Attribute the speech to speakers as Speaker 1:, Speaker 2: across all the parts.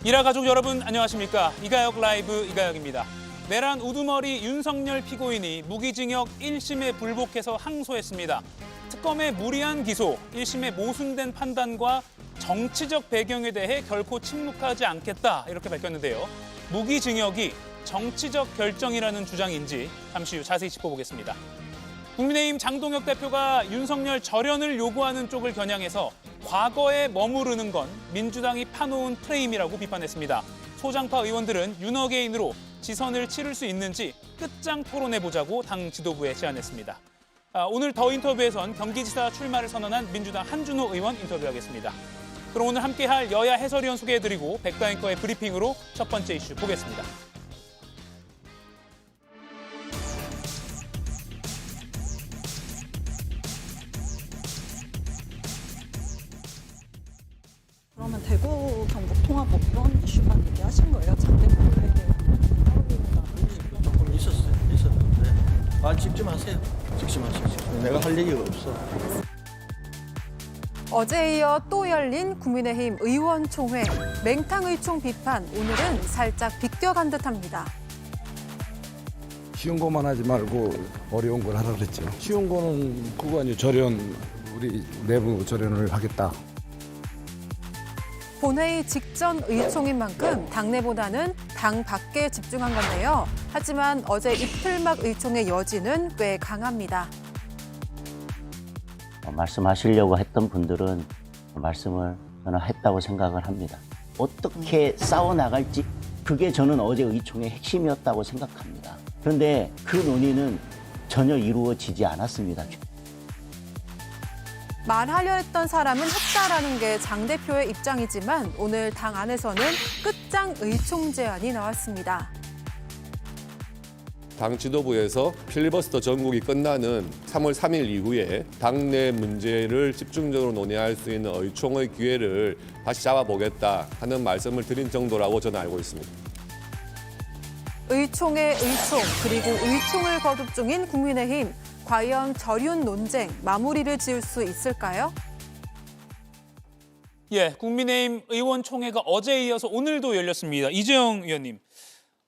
Speaker 1: 일화 가족 여러분 안녕하십니까? 이가혁 라이브 이가혁입니다. 내란 우두머리 윤석열 피고인이 무기징역 1심에 불복해서 항소했습니다. 특검의 무리한 기소, 1심의 모순된 판단과 정치적 배경에 대해 결코 침묵하지 않겠다 이렇게 밝혔는데요. 무기징역이 정치적 결정이라는 주장인지 잠시 후 자세히 짚어보겠습니다. 국민의힘 장동혁 대표가 윤석열 절연을 요구하는 쪽을 겨냥해서 과거에 머무르는 건 민주당이 파놓은 프레임이라고 비판했습니다. 소장파 의원들은 윤어게인으로 지선을 치를 수 있는지 끝장 토론해보자고 당 지도부에 제안했습니다. 오늘 더 인터뷰에선 경기지사 출마를 선언한 민주당 한준호 의원 인터뷰하겠습니다. 그럼 오늘 함께할 여야 해설위원 소개해드리고 백다앵커의 브리핑으로 첫 번째 이슈 보겠습니다.
Speaker 2: 그러면 대구 경북 통합 뭐 이런 이슈만 얘기하신 거예요? 장 대표에게
Speaker 3: 조금 있었는데. 직접 하세요. 직접 하세요. 내가 할 얘기가 없어.
Speaker 4: 어제에 이어 또 열린 국민의힘 의원총회. 맹탕의총 비판, 오늘은 살짝 비껴간 듯합니다.
Speaker 5: 쉬운 것만 하지 말고 어려운 걸 하라 그랬죠. 쉬운 거는 그거 아니에요. 절연, 우리 내부 절연을 하겠다.
Speaker 4: 본회의 직전 의총인 만큼 당내보다는 당 밖에 집중한 건데요. 하지만 어제 이틀막 의총의 여지는 꽤 강합니다.
Speaker 6: 말씀하시려고 했던 분들은 말씀을 저는 했다고 생각을 합니다. 어떻게 싸워나갈지 그게 저는 어제 의총의 핵심이었다고 생각합니다. 그런데 그 논의는 전혀 이루어지지 않았습니다.
Speaker 4: 말하려 했던 사람은 했다라는 게 장 대표의 입장이지만 오늘 당 안에서는 끝장 의총 제안이 나왔습니다.
Speaker 7: 당 지도부에서 필리버스터 전국이 끝나는 3월 3일 이후에 당내 문제를 집중적으로 논의할 수 있는 의총의 기회를 다시 잡아보겠다 하는 말씀을 드린 정도라고 저는 알고 있습니다.
Speaker 4: 의총의 의총, 그리고 의총을 거듭 중인 국민의힘. 과연 절윤 논쟁 마무리를 지을 수 있을까요?
Speaker 1: 예, 국민의힘 의원총회가 어제에 이어서 오늘도 열렸습니다. 이재영 의원님,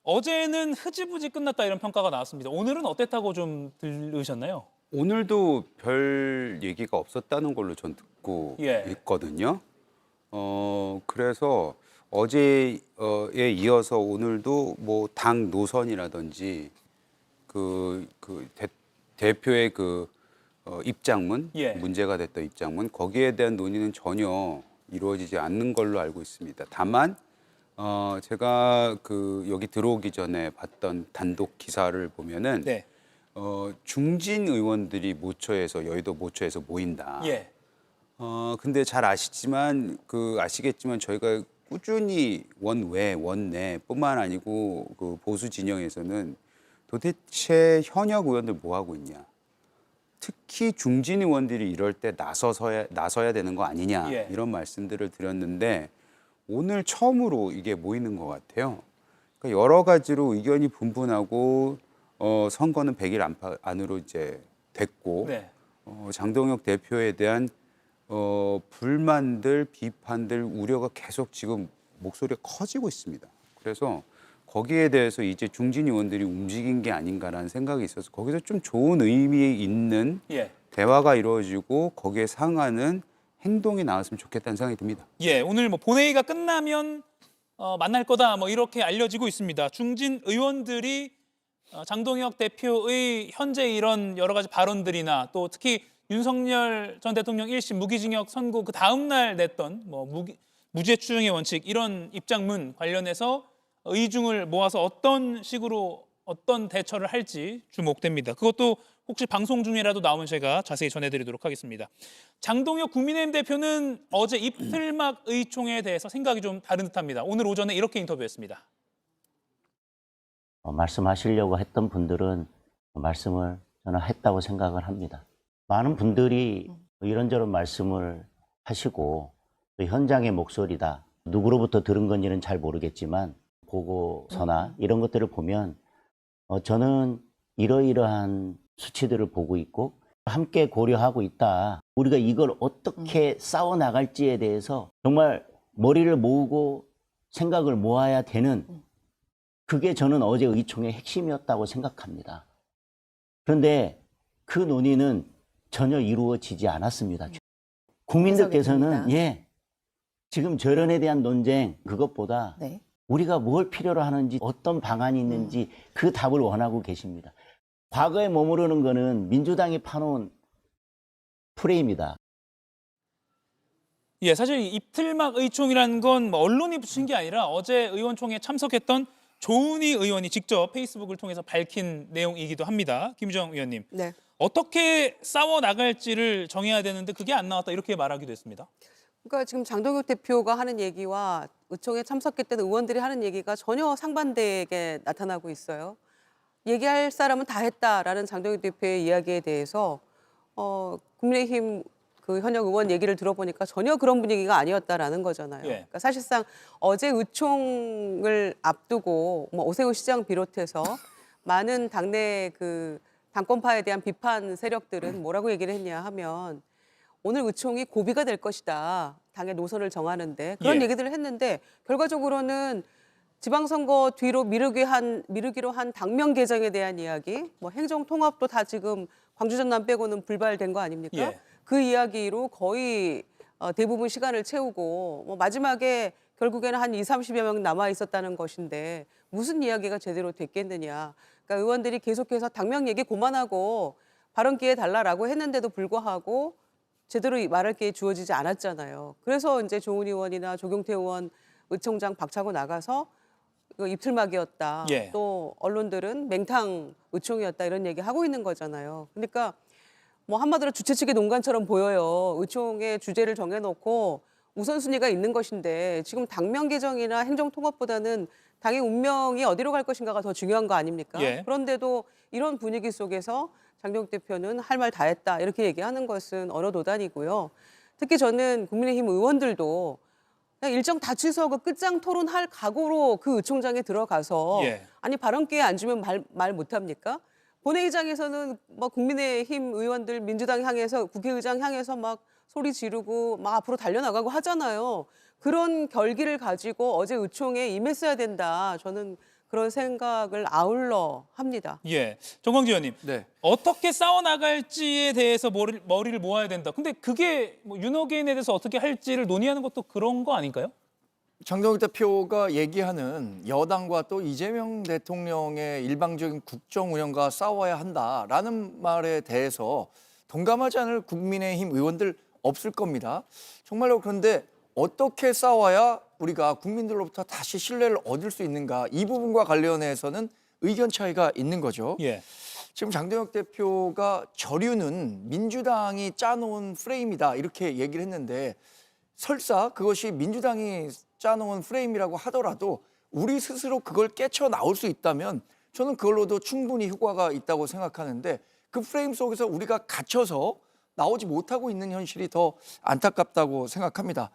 Speaker 1: 어제는 흐지부지 끝났다 이런 평가가 나왔습니다. 오늘은 어땠다고 좀 들으셨나요?
Speaker 8: 오늘도 별 얘기가 없었다는 걸로 전 듣고 있거든요. 그래서 어제에 이어서 오늘도 뭐 당 노선이라든지 대표의 입장문, 문제가 됐던 입장문, 거기에 대한 논의는 전혀 이루어지지 않는 걸로 알고 있습니다. 다만 제가 여기 들어오기 전에 봤던 단독 기사를 보면은 중진 의원들이 여의도 모처에서 모인다. 근데 잘 아시겠지만 저희가 꾸준히 원외, 원내뿐만 아니고 보수 진영에서는 도대체 현역 의원들 뭐 하고 있냐? 특히 중진 의원들이 이럴 때 나서야 되는 거 아니냐? 이런 말씀들을 드렸는데 오늘 처음으로 이게 모이는 것 같아요. 그러니까 여러 가지로 의견이 분분하고 선거는 100일 안으로 이제 됐고 장동혁 대표에 대한 불만들, 비판들, 우려가 계속 지금 목소리가 커지고 있습니다. 그래서 거기에 대해서 이제 중진 의원들이 움직인 게 아닌가라는 생각이 있어서 거기서 좀 좋은 의미 있는 대화가 이루어지고 거기에 상하는 행동이 나왔으면 좋겠다는 생각이 듭니다.
Speaker 1: 오늘 본회의가 끝나면 만날 거다 이렇게 알려지고 있습니다. 중진 의원들이 장동혁 대표의 현재 이런 여러 가지 발언들이나 또 특히 윤석열 전 대통령 1심 무기징역 선고 그 다음 날 냈던 무죄 추정의 원칙 이런 입장문 관련해서 의중을 모아서 어떤 식으로 어떤 대처를 할지 주목됩니다. 그것도 혹시 방송 중이라도 나오면 제가 자세히 전해드리도록 하겠습니다. 장동혁 국민의힘 대표는 어제 이틀막 의총에 대해서 생각이 좀 다른 듯합니다. 오늘 오전에 이렇게 인터뷰했습니다.
Speaker 6: 말씀하시려고 했던 분들은 말씀을 저는 했다고 생각을 합니다. 많은 분들이 이런저런 말씀을 하시고 또 현장의 목소리다. 누구로부터 들은 건지는 잘 모르겠지만 보고서나 이런 것들을 보면 저는 이러이러한 수치들을 보고 있고 함께 고려하고 있다. 우리가 이걸 어떻게 싸워나갈지에 대해서 정말 머리를 모으고 생각을 모아야 되는 그게 저는 어제 의총의 핵심이었다고 생각합니다. 그런데 그 논의는 전혀 이루어지지 않았습니다. 국민들께서는 지금 저런에 대한 논쟁 그것보다
Speaker 4: 네.
Speaker 6: 우리가 뭘 필요로 하는지 어떤 방안이 있는지 그 답을 원하고 계십니다. 과거에 머무르는 거는 민주당이 파놓은 프레임이다.
Speaker 1: 예, 사실 이 입틀막 의총이라는 건뭐 언론이 붙인 게 아니라 어제 의원총회에 참석했던 조은희 의원이 직접 페이스북을 통해서 밝힌 내용이기도 합니다. 김주영 의원님.
Speaker 9: 네.
Speaker 1: 어떻게 싸워 나갈지를 정해야 되는데 그게 안 나왔다 이렇게 말하기도 했습니다.
Speaker 9: 그러니까 지금 장동혁 대표가 하는 얘기와 의총에 참석했던 의원들이 하는 얘기가 전혀 상반되게 나타나고 있어요. 얘기할 사람은 다 했다라는 장동혁 대표의 이야기에 대해서 국민의힘 그 현역 의원 얘기를 들어보니까 전혀 그런 분위기가 아니었다라는 거잖아요.
Speaker 1: 예.
Speaker 9: 그러니까 사실상 어제 의총을 앞두고 뭐 오세훈 시장 비롯해서 많은 당내 그 당권파에 대한 비판 세력들은 뭐라고 얘기를 했냐 하면 오늘 의총이 고비가 될 것이다. 당의 노선을 정하는데 그런 얘기들을 했는데 결과적으로는 지방선거 뒤로 미루기로 한 당명 개정에 대한 이야기, 뭐 행정통합도 다 지금 광주 전남 빼고는 불발된 거 아닙니까?
Speaker 1: 예.
Speaker 9: 그 이야기로 거의 대부분 시간을 채우고 뭐 마지막에 결국에는 한 20-30여 명 남아 있었다는 것인데 무슨 이야기가 제대로 됐겠느냐. 그러니까 의원들이 계속해서 당명 얘기 그만하고 발언 기회 달라라고 했는데도 불구하고 제대로 말할 기회 주어지지 않았잖아요. 그래서 이제 조은희 의원이나 조경태 의원 의총장 박차고 나가서 이거 입틀막이었다.
Speaker 1: 예.
Speaker 9: 또 언론들은 맹탕 의총이었다 이런 얘기 하고 있는 거잖아요. 그러니까 뭐 한마디로 주최 측의 농간처럼 보여요. 의총의 주제를 정해놓고 우선순위가 있는 것인데 지금 당명 개정이나 행정통합보다는 당의 운명이 어디로 갈 것인가가 더 중요한 거 아닙니까?
Speaker 1: 예.
Speaker 9: 그런데도 이런 분위기 속에서 장동혁 대표는 할 말 다 했다 이렇게 얘기하는 것은 언어도단이고요. 특히 저는 국민의힘 의원들도 그냥 일정 다 취소하고 끝장 토론할 각오로 그 의총장에 들어가서 아니 발언 기회 안 주면 말 못합니까? 본회의장에서는 뭐 국민의힘 의원들 민주당 향해서 국회의장 향해서 막 소리 지르고 막 앞으로 달려나가고 하잖아요. 그런 결기를 가지고 어제 의총에 임했어야 된다. 저는 그런 생각을 아울러 합니다.
Speaker 1: 예, 정광지 의원님.
Speaker 3: 네.
Speaker 1: 어떻게 싸워 나갈지에 대해서 머리를 모아야 된다. 근데 그게 뭐 윤호개인에 대해서 어떻게 할지를 논의하는 것도 그런 거 아닌가요?
Speaker 3: 장동혁 대표가 얘기하는 여당과 또 이재명 대통령의 일방적인 국정 운영과 싸워야 한다라는 말에 대해서 동감하지 않을 국민의힘 의원들 없을 겁니다. 정말로 그런데 어떻게 싸워야 우리가 국민들로부터 다시 신뢰를 얻을 수 있는가 이 부분과 관련해서는 의견 차이가 있는 거죠.
Speaker 1: 예.
Speaker 3: 지금 장동혁 대표가 저류는 민주당이 짜놓은 프레임이다 이렇게 얘기를 했는데 설사 그것이 민주당이 짜놓은 프레임이라고 하더라도 우리 스스로 그걸 깨쳐 나올 수 있다면 저는 그걸로도 충분히 효과가 있다고 생각하는데 그 프레임 속에서 우리가 갇혀서 나오지 못하고 있는 현실이 더 안타깝다고 생각합니다.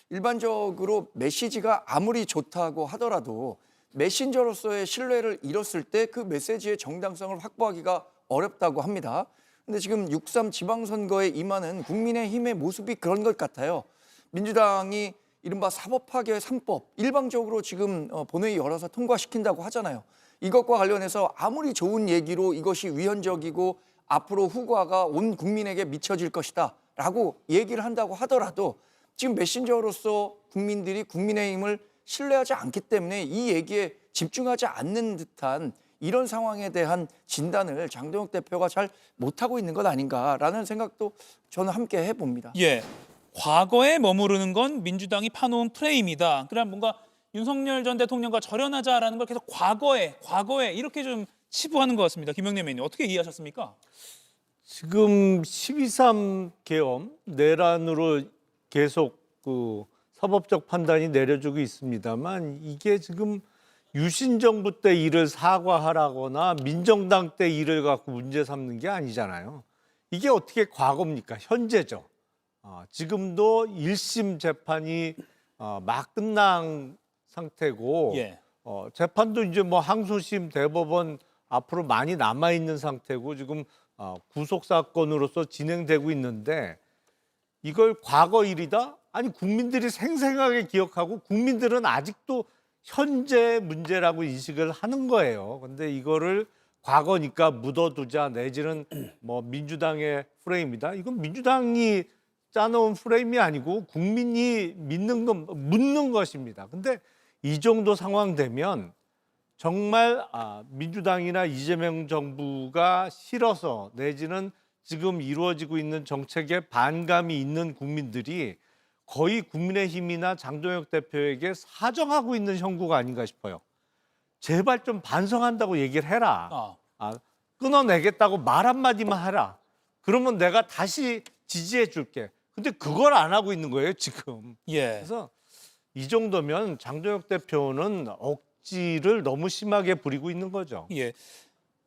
Speaker 3: 일반적으로 메시지가 아무리 좋다고 하더라도 메신저로서의 신뢰를 잃었을 때 그 메시지의 정당성을 확보하기가 어렵다고 합니다. 근데 지금 6.3 지방선거에 임하는 국민의힘의 모습이 그런 것 같아요. 민주당이 이른바 사법파괴 3법 일방적으로 지금 본회의 열어서 통과시킨다고 하잖아요. 이것과 관련해서 아무리 좋은 얘기로 이것이 위헌적이고 앞으로 후과가 온 국민에게 미쳐질 것이다 라고 얘기를 한다고 하더라도 지금 메신저로서 국민들이 국민의힘을 신뢰하지 않기 때문에 이 얘기에 집중하지 않는 듯한 이런 상황에 대한 진단을 장동혁 대표가 잘 못하고 있는 것 아닌가라는 생각도 저는 함께 해봅니다.
Speaker 1: 예. 과거에 머무르는 건 민주당이 파놓은 프레임이다. 그럼 뭔가 윤석열 전 대통령과 절연하자라는 걸 계속 과거에 이렇게 좀 치부하는 것 같습니다. 김영남 의원님 어떻게 이해하셨습니까?
Speaker 10: 지금 12.3 계엄 내란으로 계속 그 사법적 판단이 내려지고 있습니다만 이게 지금 유신 정부 때 일을 사과하라거나 민정당 때 일을 갖고 문제 삼는 게 아니잖아요. 이게 어떻게 과거입니까? 현재죠. 지금도 1심 재판이 막 끝난 상태고
Speaker 1: 예.
Speaker 10: 재판도 이제 뭐 항소심 대법원 앞으로 많이 남아 있는 상태고 지금 구속 사건으로서 진행되고 있는데 이걸 과거 일이다? 아니 국민들이 생생하게 기억하고 국민들은 아직도 현재 문제라고 인식을 하는 거예요. 근데 이거를 과거니까 묻어두자 내지는 뭐 민주당의 프레임이다. 이건 민주당이 짜놓은 프레임이 아니고 국민이 묻는 것입니다. 근데 이 정도 상황 되면 정말 민주당이나 이재명 정부가 싫어서 내지는 지금 이루어지고 있는 정책에 반감이 있는 국민들이 거의 국민의힘이나 장동혁 대표에게 사정하고 있는 형국가 아닌가 싶어요. 제발 좀 반성한다고 얘기를 해라. 끊어내겠다고 말 한마디만 하라. 그러면 내가 다시 지지해 줄게. 근데 그걸 안 하고 있는 거예요, 지금. 그래서 이 정도면 장동혁 대표는 억지를 너무 심하게 부리고 있는 거죠.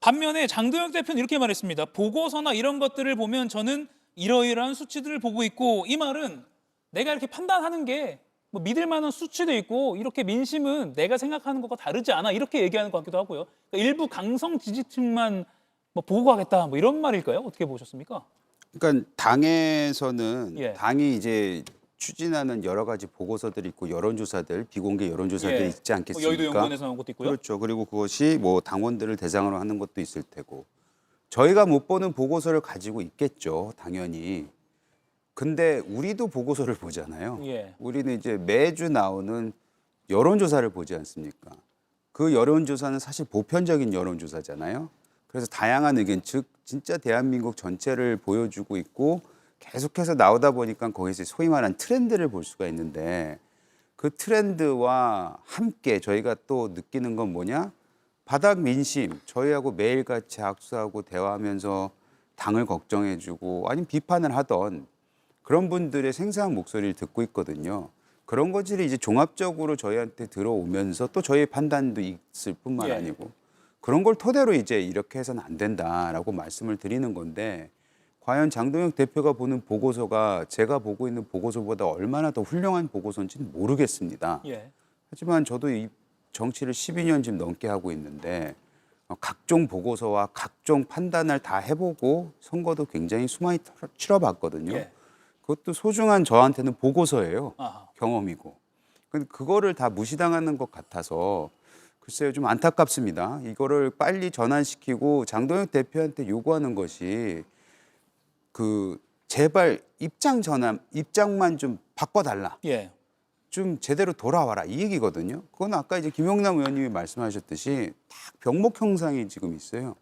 Speaker 1: 반면에 장동혁 대표는 이렇게 말했습니다. 보고서나 이런 것들을 보면 저는 이러이러한 수치들을 보고 있고, 이 말은 내가 이렇게 판단하는 게 뭐 믿을 만한 수치도 있고 이렇게 민심은 내가 생각하는 것과 다르지 않아 이렇게 얘기하는 것 같기도 하고요. 그러니까 일부 강성 지지층만 뭐 보고하겠다 뭐 이런 말일까요? 어떻게 보셨습니까?
Speaker 8: 그러니까 당에서는
Speaker 1: 예.
Speaker 8: 당이 이제 추진하는 여러 가지 보고서들이 있고 여론조사들, 비공개 여론조사들이 있지 않겠습니까?
Speaker 1: 여의도 연구원에서 나온 것도 있고요.
Speaker 8: 그렇죠. 그리고 그것이 뭐 당원들을 대상으로 하는 것도 있을 테고 저희가 못 보는 보고서를 가지고 있겠죠, 당연히. 근데 우리도 보고서를 보잖아요. 우리는 이제 매주 나오는 여론조사를 보지 않습니까? 그 여론조사는 사실 보편적인 여론조사잖아요. 그래서 다양한 의견, 즉 진짜 대한민국 전체를 보여주고 있고 계속해서 나오다 보니까 거기서 소위 말하는 트렌드를 볼 수가 있는데 그 트렌드와 함께 저희가 또 느끼는 건 뭐냐? 바닥 민심, 저희하고 매일같이 악수하고 대화하면서 당을 걱정해주고 아니면 비판을 하던 그런 분들의 생생한 목소리를 듣고 있거든요. 그런 것들이 이제 종합적으로 저희한테 들어오면서 또 저희의 판단도 있을 뿐만 아니고 그런 걸 토대로 이제 이렇게 해서는 안 된다라고 말씀을 드리는 건데 과연 장동혁 대표가 보는 보고서가 제가 보고 있는 보고서보다 얼마나 더 훌륭한 보고서인지는 모르겠습니다. 하지만 저도 이 정치를 12년 지금 넘게 하고 있는데 각종 보고서와 각종 판단을 다 해보고 선거도 굉장히 수많이 치러봤거든요. 그것도 소중한 저한테는 보고서예요. 경험이고. 근데 그거를 다 무시당하는 것 같아서 글쎄요, 좀 안타깝습니다. 이거를 빨리 전환시키고 장동혁 대표한테 요구하는 것이 제발 입장 전환, 입장만 좀 바꿔달라. 좀 제대로 돌아와라 이 얘기거든요. 그건 아까 이제 김용남 의원님이 말씀하셨듯이 딱 병목 형상이 지금 있어요.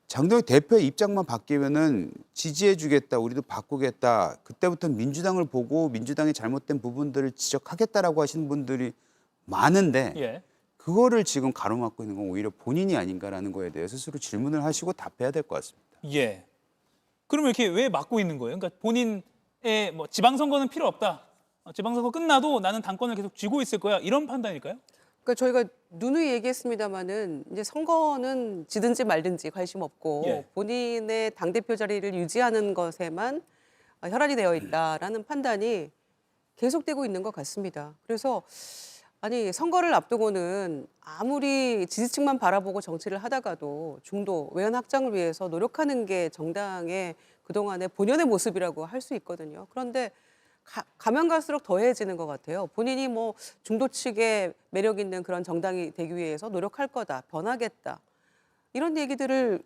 Speaker 8: 장동혁 대표의 입장만 바뀌면은 지지해주겠다, 우리도 바꾸겠다. 그때부터 민주당을 보고 민주당의 잘못된 부분들을 지적하겠다라고 하시는 분들이 많은데 그거를 지금 가로막고 있는 건 오히려 본인이 아닌가라는 거에 대해 스스로 질문을 하시고 답해야 될 것 같습니다.
Speaker 1: 그러면 이렇게 왜 막고 있는 거예요? 그러니까 본인의 뭐 지방선거는 필요 없다. 지방선거 끝나도 나는 당권을 계속 쥐고 있을 거야. 이런 판단일까요?
Speaker 9: 그러니까 저희가 누누이 얘기했습니다마는 이제 선거는 지든지 말든지 관심 없고 본인의 당대표 자리를 유지하는 것에만 혈안이 되어 있다라는 판단이 계속되고 있는 것 같습니다. 그래서 아니 선거를 앞두고는 아무리 지지층만 바라보고 정치를 하다가도 중도, 외연 확장을 위해서 노력하는 게 정당의 그동안의 본연의 모습이라고 할 수 있거든요. 그런데 가면 갈수록 더해지는 것 같아요. 본인이 뭐 중도 측에 매력 있는 그런 정당이 되기 위해서 노력할 거다, 변하겠다. 이런 얘기들을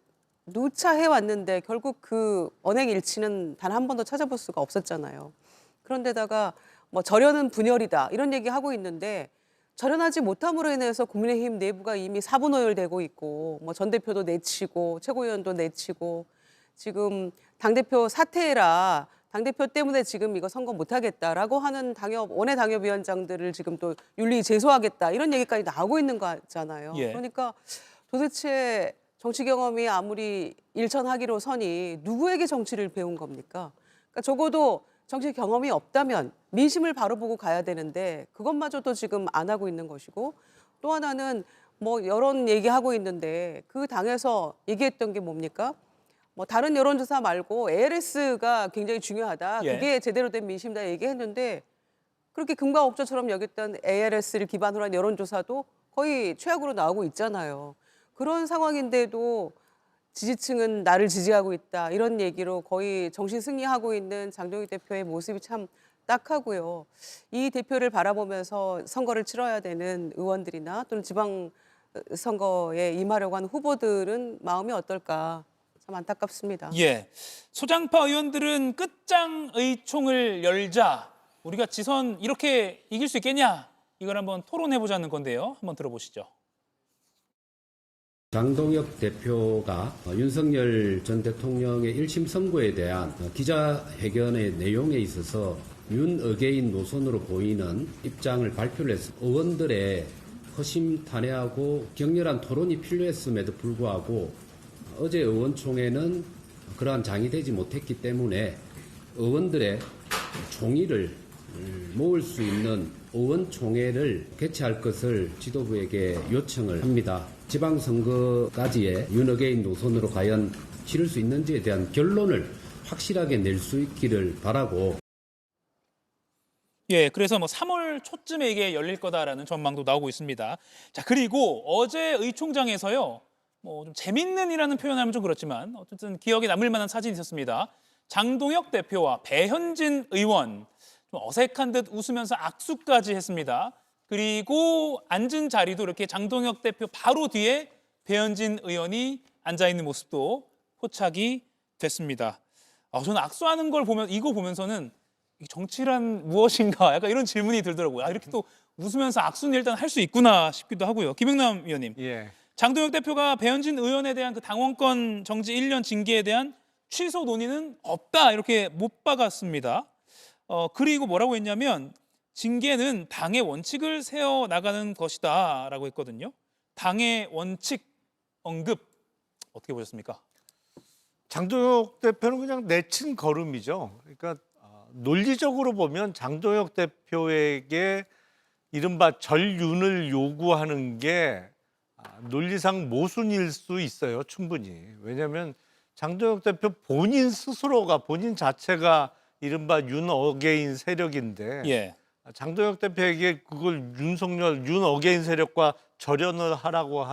Speaker 9: 누차 해왔는데 결국 그 언행일치는 단 한 번도 찾아볼 수가 없었잖아요. 그런데다가 뭐 절연은 분열이다 이런 얘기하고 있는데 절연하지 못함으로 인해서 국민의힘 내부가 이미 사분오열되고 있고 뭐 전 대표도 내치고 최고위원도 내치고 지금 당대표 사퇴해라. 당대표 때문에 지금 이거 선거 못하겠다라고 하는 원외 당협위원장들을 지금 또 윤리 제소하겠다 이런 얘기까지 나오고 있는 거잖아요. 그러니까 도대체 정치 경험이 아무리 일천하기로 서니 누구에게 정치를 배운 겁니까? 그러니까 적어도 정치 경험이 없다면 민심을 바로 보고 가야 되는데 그것마저도 지금 안 하고 있는 것이고 또 하나는 뭐 여론 얘기하고 있는데 그 당에서 얘기했던 게 뭡니까? 뭐 다른 여론조사 말고 ALS가 굉장히 중요하다. 그게 제대로 된 민심이다 얘기했는데 그렇게 금과 옥조처럼 여겼던 ALS를 기반으로 한 여론조사도 거의 최악으로 나오고 있잖아요. 그런 상황인데도 지지층은 나를 지지하고 있다. 이런 얘기로 거의 정신 승리하고 있는 장동혁 대표의 모습이 참 딱하고요. 이 대표를 바라보면서 선거를 치러야 되는 의원들이나 또는 지방 선거에 임하려고 하는 후보들은 마음이 어떨까 참 안타깝습니다.
Speaker 1: 예, 소장파 의원들은 끝장의 총을 열자 우리가 지선 이렇게 이길 수 있겠냐 이걸 한번 토론해보자는 건데요. 한번 들어보시죠.
Speaker 11: 장동혁 대표가 윤석열 전 대통령의 1심 선고에 대한 기자회견의 내용에 있어서 윤어게인 노선으로 보이는 입장을 발표를 했습니다. 의원들의 허심탄회하고 격렬한 토론이 필요했음에도 불구하고 어제 의원총회는 그러한 장이 되지 못했기 때문에 의원들의 총의를 모을 수 있는 의원총회를 개최할 것을 지도부에게 요청을 합니다. 지방선거까지의 윤어게인 노선으로 과연 치를 수 있는지에 대한 결론을 확실하게 낼 수 있기를 바라고.
Speaker 1: 예, 그래서 뭐 3월 초쯤에 이게 열릴 거다라는 전망도 나오고 있습니다. 자, 그리고 어제 의총장에서요, 뭐 좀 재밌는이라는 표현하면 좀 그렇지만 어쨌든 기억에 남을 만한 사진이 있었습니다. 장동혁 대표와 배현진 의원 좀 어색한 듯 웃으면서 악수까지 했습니다. 그리고 앉은 자리도 이렇게 장동혁 대표 바로 뒤에 배현진 의원이 앉아 있는 모습도 포착이 됐습니다. 저는 악수하는 걸 보면 이거 보면서는 정치란 무엇인가 약간 이런 질문이 들더라고요. 이렇게 또 웃으면서 악수는 일단 할 수 있구나 싶기도 하고요. 김영남 의원님,
Speaker 10: 예.
Speaker 1: 장동혁 대표가 배현진 의원에 대한 그 당원권 정지 1년 징계에 대한 취소 논의는 없다 이렇게 못 박았습니다. 그리고 뭐라고 했냐면 징계는 당의 원칙을 세워나가는 것이다라고 했거든요. 당의 원칙 언급 어떻게 보셨습니까?
Speaker 10: 장동혁 대표는 그냥 내친 걸음이죠. 그러니까 논리적으로 보면 장동혁 대표에게 이른바 전륜을 요구하는 게 논리상 모순일 수 있어요. 충분히. 왜냐하면 장동혁 대표 본인 스스로가 본인 자체가 이른바 윤어게인 세력인데
Speaker 1: 예.
Speaker 10: 장동혁 대표에게 그걸 윤어게인 세력과 절연을 하라고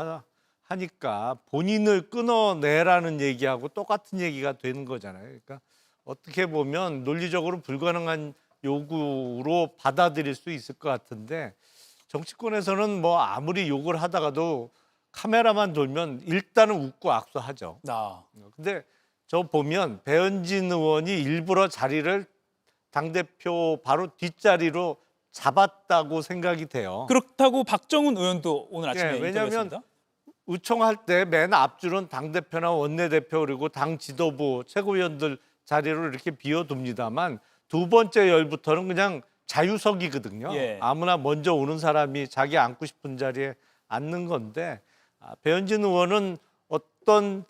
Speaker 10: 하니까 본인을 끊어내라는 얘기하고 똑같은 얘기가 되는 거잖아요. 그러니까 어떻게 보면 논리적으로 불가능한 요구로 받아들일 수 있을 것 같은데 정치권에서는 뭐 아무리 욕을 하다가도 카메라만 돌면 일단은 웃고 악수하죠. 근데 저 보면 배현진 의원이 일부러 자리를 당대표 바로 뒷자리로 잡았다고 생각이 돼요.
Speaker 1: 그렇다고 박정훈 의원도 오늘 아침에
Speaker 10: 왜냐하면
Speaker 1: 인터뷰했습니다.
Speaker 10: 의총할 때 맨 앞줄은 당대표나 원내대표 그리고 당 지도부 최고위원들 자리로 이렇게 비워둡니다만 두 번째 열부터는 그냥 자유석이거든요.
Speaker 1: 예.
Speaker 10: 아무나 먼저 오는 사람이 자기 앉고 싶은 자리에 앉는 건데 배현진 의원은 어떤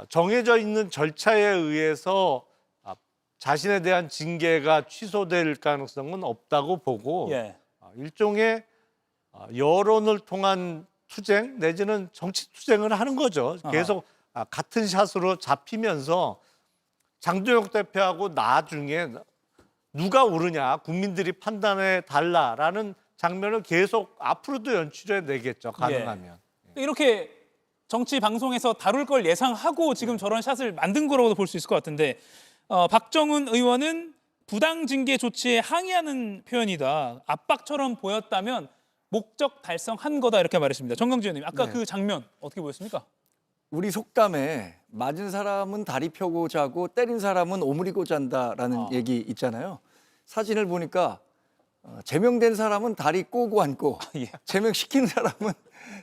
Speaker 10: 정해져 있는 절차에 의해서 자신에 대한 징계가 취소될 가능성은 없다고 보고
Speaker 1: 예.
Speaker 10: 일종의 여론을 통한 투쟁 내지는 정치 투쟁을 하는 거죠. 계속 같은 샷으로 잡히면서 장동혁 대표하고 나중에 누가 오르냐 국민들이 판단해 달라라는 장면을 계속 앞으로도 연출해 내겠죠. 가능하면.
Speaker 1: 이렇게 정치 방송에서 다룰 걸 예상하고 지금 저런 샷을 만든 거라고도 볼 수 있을 것 같은데 박정훈 의원은 부당 징계 조치에 항의하는 표현이다. 압박처럼 보였다면 목적 달성한 거다 이렇게 말했습니다. 정강주 의원님, 아까 그 장면 어떻게 보였습니까?
Speaker 3: 우리 속담에 맞은 사람은 다리 펴고 자고 때린 사람은 오므리고 잔다라는 얘기 있잖아요. 사진을 보니까 제명된 사람은 다리 꼬고 앉고
Speaker 1: 예.
Speaker 3: 제명시킨 사람은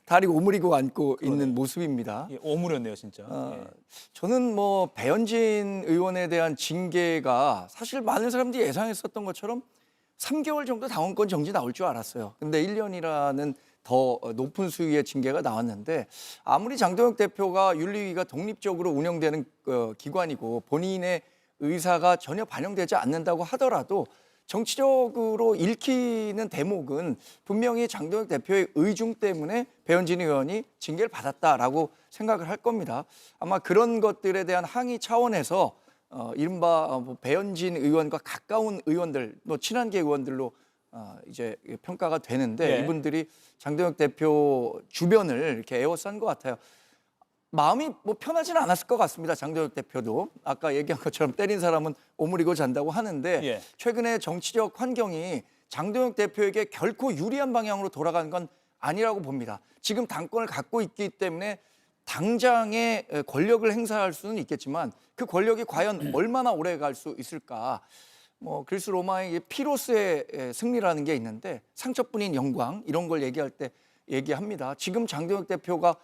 Speaker 3: 다리 오므리고 앉고 있는 모습입니다.
Speaker 1: 예, 오물였네요, 진짜.
Speaker 3: 저는 뭐 배현진 의원에 대한 징계가 사실 많은 사람들이 예상했었던 것처럼 3개월 정도 당원권 정지 나올 줄 알았어요. 근데 1년이라는 더 높은 수위의 징계가 나왔는데 아무리 장동혁 대표가 윤리위가 독립적으로 운영되는 기관이고 본인의 의사가 전혀 반영되지 않는다고 하더라도 정치적으로 읽히는 대목은 분명히 장동혁 대표의 의중 때문에 배현진 의원이 징계를 받았다라고 생각을 할 겁니다. 아마 그런 것들에 대한 항의 차원에서 이른바 배현진 의원과 가까운 의원들, 또 친한계 의원들로 이제 평가가 되는데 이분들이 장동혁 대표 주변을 이렇게 에워싼 것 같아요. 마음이 뭐 편하지는 않았을 것 같습니다. 장동혁 대표도 아까 얘기한 것처럼 때린 사람은 오므리고 잔다고 하는데
Speaker 1: 예.
Speaker 3: 최근에 정치적 환경이 장동혁 대표에게 결코 유리한 방향으로 돌아간 건 아니라고 봅니다. 지금 당권을 갖고 있기 때문에 당장의 권력을 행사할 수는 있겠지만 그 권력이 과연 얼마나 오래 갈 수 있을까? 뭐 그리스 로마의 피로스의 승리라는 게 있는데 상처뿐인 영광 이런 걸 얘기할 때 얘기합니다. 지금 장동혁 대표가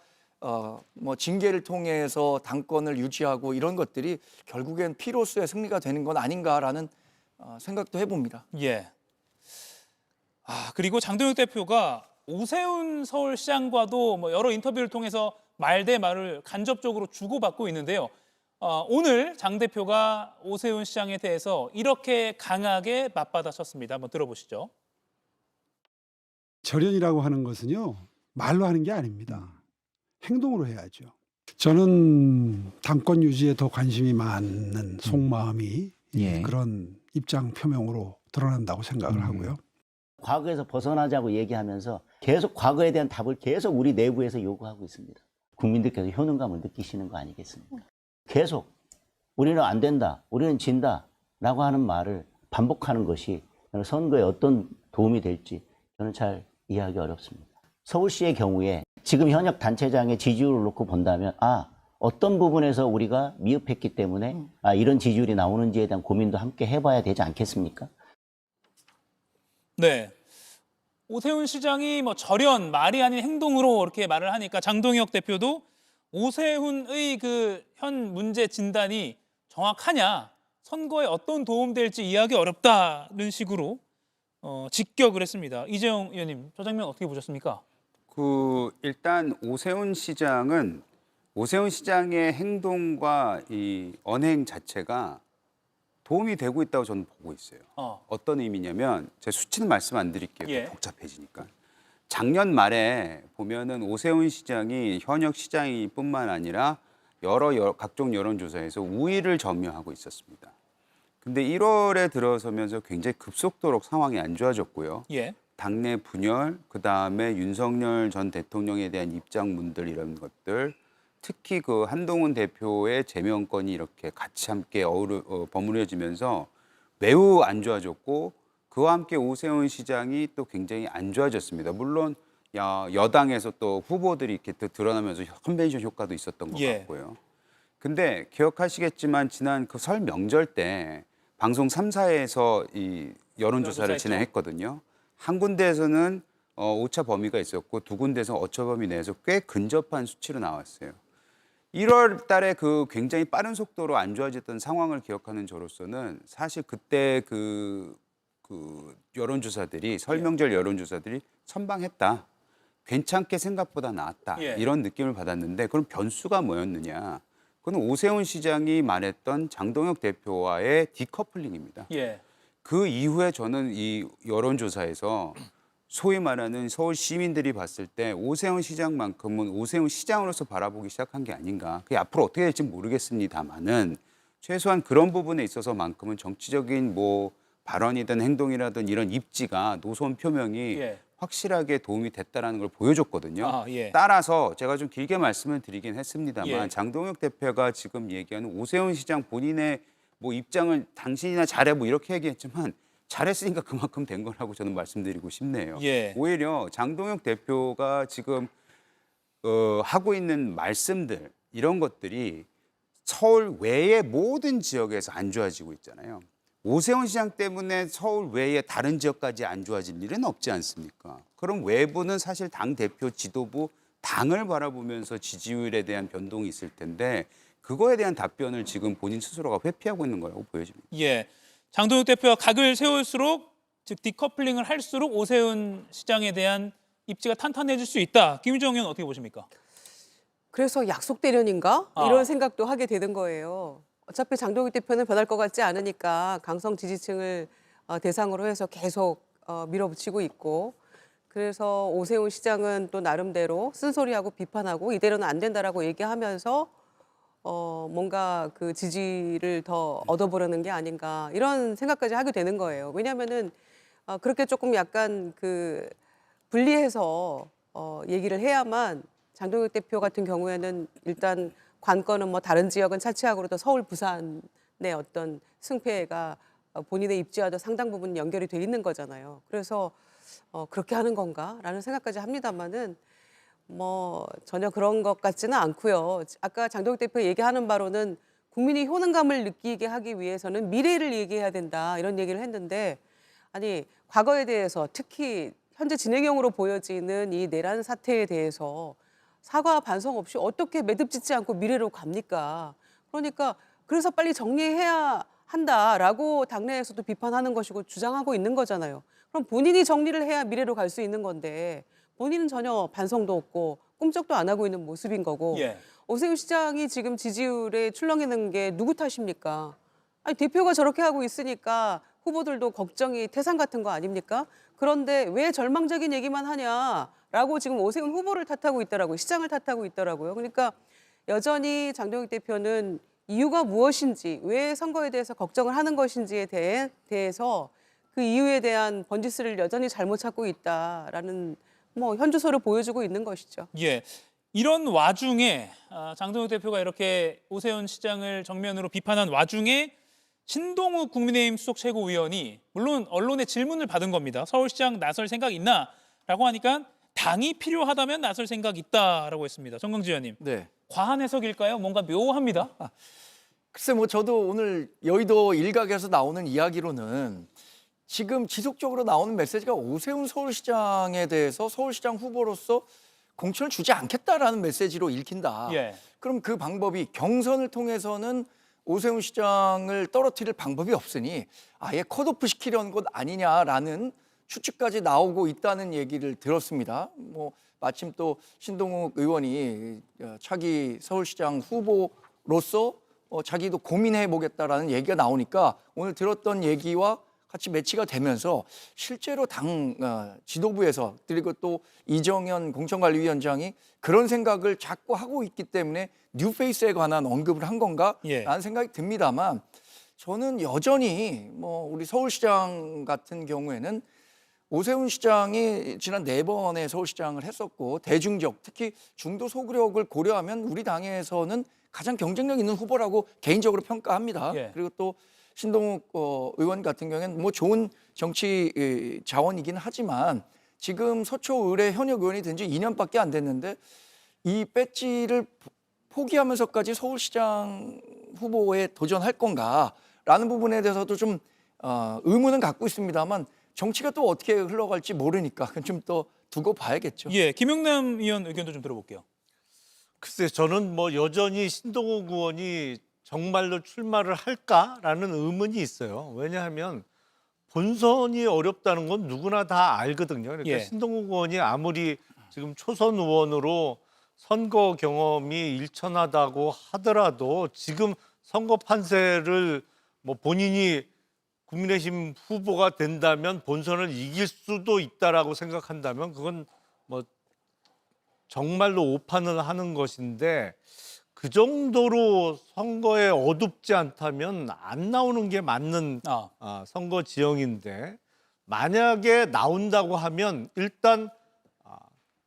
Speaker 3: 뭐 징계를 통해서 당권을 유지하고 이런 것들이 결국엔 피로스의 승리가 되는 건 아닌가라는 생각도 해봅니다.
Speaker 1: 예. 그리고 장동혁 대표가 오세훈 서울시장과도 뭐 여러 인터뷰를 통해서 말 대 말을 간접적으로 주고받고 있는데요. 오늘 장 대표가 오세훈 시장에 대해서 이렇게 강하게 맞받아쳤습니다. 한번 들어보시죠.
Speaker 12: 절연이라고 하는 것은요, 말로 하는 게 아닙니다. 행동으로 해야죠. 저는 당권 유지에 더 관심이 많은 속마음이 그런 입장 표명으로 드러난다고 생각을 하고요.
Speaker 6: 과거에서 벗어나자고 얘기하면서 계속 과거에 대한 답을 계속 우리 내부에서 요구하고 있습니다. 국민들께서 효능감을 느끼시는 거 아니겠습니까? 계속 우리는 안 된다, 우리는 진다 라고 하는 말을 반복하는 것이 선거에 어떤 도움이 될지 저는 잘 이해하기 어렵습니다. 서울시의 경우에 지금 현역 단체장의 지지율을 놓고 본다면 어떤 부분에서 우리가 미흡했기 때문에 이런 지지율이 나오는지에 대한 고민도 함께 해봐야 되지 않겠습니까?
Speaker 1: 네. 오세훈 시장이 뭐 절연, 말이 아닌 행동으로 이렇게 말을 하니까 장동혁 대표도 오세훈의 그 현 문제 진단이 정확하냐, 선거에 어떤 도움 될지 이해하기 어렵다는 식으로 직격을 했습니다. 이재용 의원님, 저 장면 어떻게 보셨습니까?
Speaker 8: 일단 오세훈 시장의 행동과 이 언행 자체가 도움이 되고 있다고 저는 보고 있어요. 어떤 의미냐면 제가 수치는 말씀 안 드릴게요.
Speaker 1: 예.
Speaker 8: 복잡해지니까. 작년 말에 보면은 오세훈 시장이 현역 시장뿐만 아니라 각종 여론조사에서 우위를 점유하고 있었습니다. 근데 1월에 들어서면서 굉장히 급속도로 상황이 안 좋아졌고요.
Speaker 1: 예.
Speaker 8: 당내 분열, 그다음에 윤석열 전 대통령에 대한 입장문들 이런 것들, 특히 그 한동훈 대표의 제명권이 이렇게 같이 함께 버무려지면서 매우 안 좋아졌고 그와 함께 오세훈 시장이 또 굉장히 안 좋아졌습니다. 물론 여당에서 또 후보들이 이렇게 또 드러나면서 컨벤션 효과도 있었던 것 같고요. 근데 기억하시겠지만 지난 그 설 명절 때 방송 3사에서 이 여론조사를 진행했거든요. 한 군데에서는 오차 범위가 있었고 두 군데에서 오차 범위 내에서 꽤 근접한 수치로 나왔어요. 1월 달에 그 굉장히 빠른 속도로 안 좋아졌던 상황을 기억하는 저로서는 사실 그때 그 여론조사들이 설명절 여론조사들이 선방했다. 괜찮게 생각보다 나았다. 이런 느낌을 받았는데 그럼 변수가 뭐였느냐. 그건 오세훈 시장이 말했던 장동혁 대표와의 디커플링입니다. 그 이후에 저는 이 여론조사에서 소위 말하는 서울 시민들이 봤을 때 오세훈 시장만큼은 오세훈 시장으로서 바라보기 시작한 게 아닌가. 그게 앞으로 어떻게 될지 모르겠습니다만은 최소한 그런 부분에 있어서만큼은 정치적인 뭐 발언이든 행동이라든 이런 입지가 노선 표명이 확실하게 도움이 됐다라는 걸 보여줬거든요. 따라서 제가 좀 길게 말씀을 드리긴 했습니다만 장동혁 대표가 지금 얘기하는 오세훈 시장 본인의 뭐 입장을 당신이나 잘해 뭐 이렇게 얘기했지만 잘했으니까 그만큼 된 거라고 저는 말씀드리고 싶네요. 오히려 장동혁 대표가 지금 하고 있는 말씀들 이런 것들이 서울 외의 모든 지역에서 안 좋아지고 있잖아요. 오세훈 시장 때문에 서울 외의 다른 지역까지 안 좋아질 일은 없지 않습니까? 그럼 외부는 사실 당 대표 지도부 당을 바라보면서 지지율에 대한 변동이 있을 텐데 그거에 대한 답변을 지금 본인 스스로가 회피하고 있는 거라고 보여집니다.
Speaker 1: 장동혁 대표가 각을 세울수록 즉 디커플링을 할수록 오세훈 시장에 대한 입지가 탄탄해질 수 있다. 김유정 의원 어떻게 보십니까?
Speaker 9: 그래서 약속 대련인가? 이런 생각도 하게 되는 거예요. 어차피 장동혁 대표는 변할 것 같지 않으니까 강성 지지층을 대상으로 해서 계속 밀어붙이고 있고 그래서 오세훈 시장은 또 나름대로 쓴소리하고 비판하고 이대로는 안 된다라고 얘기하면서 뭔가 그 지지를 더 얻어보려는 게 아닌가 이런 생각까지 하게 되는 거예요. 왜냐하면은 그렇게 조금 약간 그 분리해서 얘기를 해야만 장동혁 대표 같은 경우에는 일단 관건은 뭐 다른 지역은 차치하고도 서울, 부산의 어떤 승패가 본인의 입지와도 상당 부분 연결이 돼 있는 거잖아요. 그래서 그렇게 하는 건가라는 생각까지 합니다만은 뭐 전혀 그런 것 같지는 않고요. 아까 장동혁 대표 얘기하는 바로는 국민이 효능감을 느끼게 하기 위해서는 미래를 얘기해야 된다 이런 얘기를 했는데 아니 과거에 대해서 특히 현재 진행형으로 보여지는 이 내란 사태에 대해서 사과 반성 없이 어떻게 매듭짓지 않고 미래로 갑니까? 그러니까 그래서 빨리 정리해야 한다라고 당내에서도 비판하는 것이고 주장하고 있는 거잖아요. 그럼 본인이 정리를 해야 미래로 갈 수 있는 건데 본인은 전혀 반성도 없고 꿈쩍도 안 하고 있는 모습인 거고 오세훈 시장이 지금 지지율에 출렁이는 게 누구 탓입니까? 아니 대표가 저렇게 하고 있으니까 후보들도 걱정이 태산 같은 거 아닙니까? 그런데 왜 절망적인 얘기만 하냐라고 지금 오세훈 후보를 탓하고 있더라고요. 시장을 탓하고 있더라고요. 그러니까 여전히 장동혁 대표는 이유가 무엇인지, 왜 선거에 대해서 걱정을 하는 것인지에 대해서 그 이유에 대한 번지수를 여전히 잘못 찾고 있다라는 뭐 현주소를 보여주고 있는 것이죠.
Speaker 1: 예. 이런 와중에 장동혁 대표가 이렇게 오세훈 시장을 정면으로 비판한 와중에 신동욱 국민의힘 수석 최고위원이 물론 언론의 질문을 받은 겁니다. 서울시장 나설 생각 있나? 라고 하니까 당이 필요하다면 나설 생각 있다라고 했습니다. 정강지 의원님.
Speaker 3: 네.
Speaker 1: 과한 해석일까요? 뭔가 묘합니다.
Speaker 3: 글쎄 뭐 저도 오늘 여의도 일각에서 나오는 이야기로는 지금 지속적으로 나오는 메시지가 오세훈 서울시장에 대해서 서울시장 후보로서 공천을 주지 않겠다라는 메시지로 읽힌다.
Speaker 1: 예.
Speaker 3: 그럼 그 방법이 경선을 통해서는 오세훈 시장을 떨어뜨릴 방법이 없으니 아예 컷오프 시키려는 것 아니냐라는 추측까지 나오고 있다는 얘기를 들었습니다. 뭐 마침 또 신동욱 의원이 차기 서울시장 후보로서 자기도 고민해 보겠다라는 얘기가 나오니까 오늘 들었던 얘기와 같이 매치가 되면서 실제로 당 지도부에서 그리고 또 이정현 공천관리위원장이 그런 생각을 자꾸 하고 있기 때문에 뉴페이스에 관한 언급을 한 건가라는 생각이 듭니다만 저는 여전히 뭐 우리 서울시장 같은 경우에는 오세훈 시장이 지난 4번의 서울시장을 했었고 대중적 특히 중도 소구력을 고려하면 우리 당에서는 가장 경쟁력 있는 후보라고 개인적으로 평가합니다. 그리고 또 신동욱 의원 같은 경우에는 뭐 좋은 정치 자원이긴 하지만 지금 서초 의뢰 현역 의원이 된 지 2년밖에 안 됐는데 이 배지를 포기하면서까지 서울시장 후보에 도전할 건가라는 부분에 대해서도 좀 의문은 갖고 있습니다만 정치가 또 어떻게 흘러갈지 모르니까 그건 좀 더 두고 봐야겠죠.
Speaker 1: 예, 김용남 의원 의견도 좀 들어볼게요.
Speaker 10: 글쎄 저는 뭐 여전히 신동욱 의원이 정말로 출마를 할까라는 의문이 있어요. 왜냐하면 본선이 어렵다는 건 누구나 다 알거든요. 그러니까 신동욱 의원이 아무리 지금 초선 의원으로 선거 경험이 일천하다고 하더라도 지금 선거 판세를 뭐 본인이 국민의힘 후보가 된다면 본선을 이길 수도 있다라고 생각한다면 그건 뭐 정말로 오판을 하는 것인데 그 정도로 선거에 어둡지 않다면 안 나오는 게 맞는 선거 지형인데 만약에 나온다고 하면 일단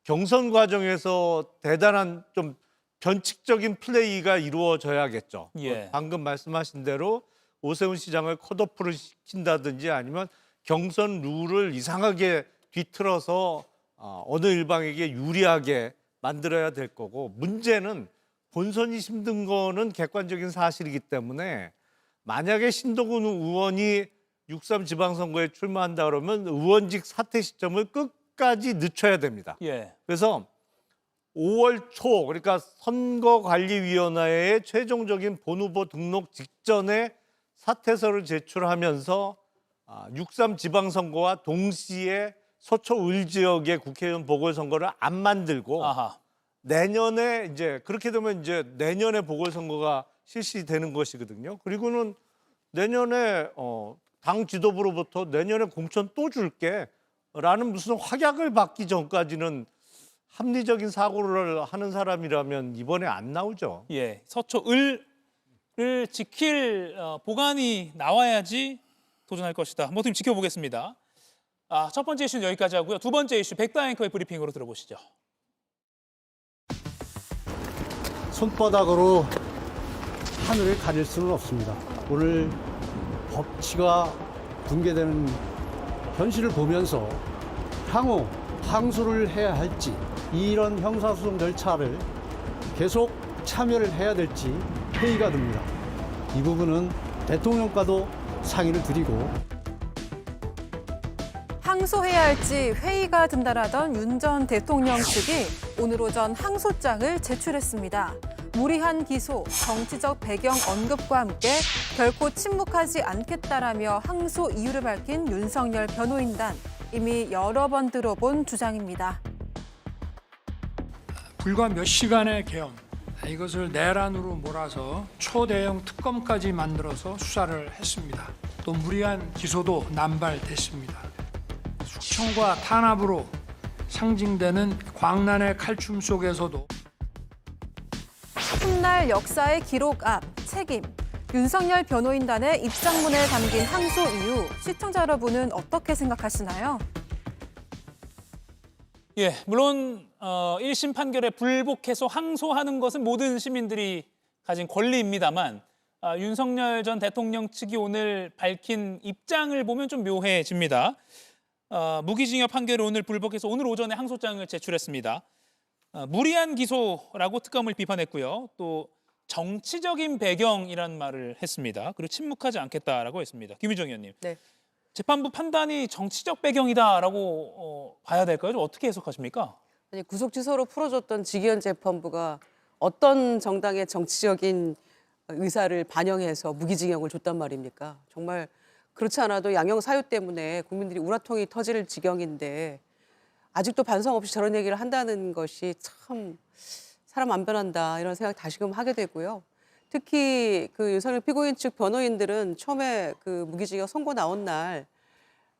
Speaker 10: 경선 과정에서 대단한 좀 변칙적인 플레이가 이루어져야겠죠. 방금 말씀하신 대로 오세훈 시장을 컷오프를 시킨다든지 아니면 경선 룰을 이상하게 뒤틀어서 어느 일방에게 유리하게 만들어야 될 거고 문제는 본선이 힘든 거는 객관적인 사실이기 때문에 만약에 신동훈 의원이 6.3 지방선거에 출마한다 그러면 의원직 사퇴 시점을 끝까지 늦춰야 됩니다. 그래서 5월 초 그러니까 선거관리위원회에 최종적인 본후보 등록 직전에 사퇴서를 제출하면서 6.3 지방선거와 동시에 서초 을 지역의 국회의원 보궐선거를 안 만들고 내년에 이제 그렇게 되면 이제 내년에 보궐선거가 실시되는 것이거든요. 그리고는 내년에 당 지도부로부터 내년에 공천 또 줄게라는 무슨 확약을 받기 전까지는 합리적인 사고를 하는 사람이라면 이번에 안 나오죠.
Speaker 1: 서초 을을 지킬 보관이 나와야지 도전할 것이다. 뭐 좀 지켜보겠습니다. 첫 번째 이슈는 여기까지 하고요. 두 번째 이슈 백다 앵커의 브리핑으로 들어보시죠.
Speaker 13: 손바닥으로 하늘을 가릴 수는 없습니다. 오늘 법치가 붕괴되는 현실을 보면서 향후 항소를 해야 할지 이런 형사소송 절차를 계속 참여를 해야 될지 회의가 됩니다. 이 부분은 대통령과도 상의를 드리고
Speaker 4: 항소해야 할지 회의가 든다라던 윤 전 대통령 측이 오늘 오전 항소장을 제출했습니다. 무리한 기소, 정치적 배경 언급과 함께 결코 침묵하지 않겠다라며 항소 이유를 밝힌 윤석열 변호인단. 이미 여러 번 들어본 주장입니다.
Speaker 14: 불과 몇 시간의 계엄, 이것을 내란으로 몰아서 초대형 특검까지 만들어서 수사를 했습니다. 또 무리한 기소도 남발됐습니다. 숙청과 탄압으로 상징되는 광란의 칼춤 속에서도
Speaker 4: 훗날 역사의 기록 앞 책임. 윤석열 변호인단의 입장문에 담긴 항소 이유, 시청자 여러분은 어떻게 생각하시나요?
Speaker 1: 예, 물론 1심 판결에 불복해서 항소하는 것은 모든 시민들이 가진 권리입니다만 윤석열 전 대통령 측이 오늘 밝힌 입장을 보면 좀 묘해집니다. 무기징역 판결을 오늘 불복해서 오늘 오전에 항소장을 제출했습니다. 무리한 기소라고 특검을 비판했고요. 또 정치적인 배경이라는 말을 했습니다. 그리고 침묵하지 않겠다라고 했습니다. 김유정 의원님.
Speaker 9: 네.
Speaker 1: 재판부 판단이 정치적 배경이다라고 봐야 될까요? 좀 어떻게 해석하십니까?
Speaker 9: 아니, 구속 취소로 풀어줬던 지기현 재판부가 어떤 정당의 정치적인 의사를 반영해서 무기징역을 줬단 말입니까? 정말 그렇지 않아도 양형 사유 때문에 국민들이 우라통이 터질 지경인데 아직도 반성 없이 저런 얘기를 한다는 것이 참 사람 안 변한다 이런 생각 다시금 하게 되고요. 특히 그 윤석열 피고인 측 변호인들은 처음에 그 무기징역 선고 나온 날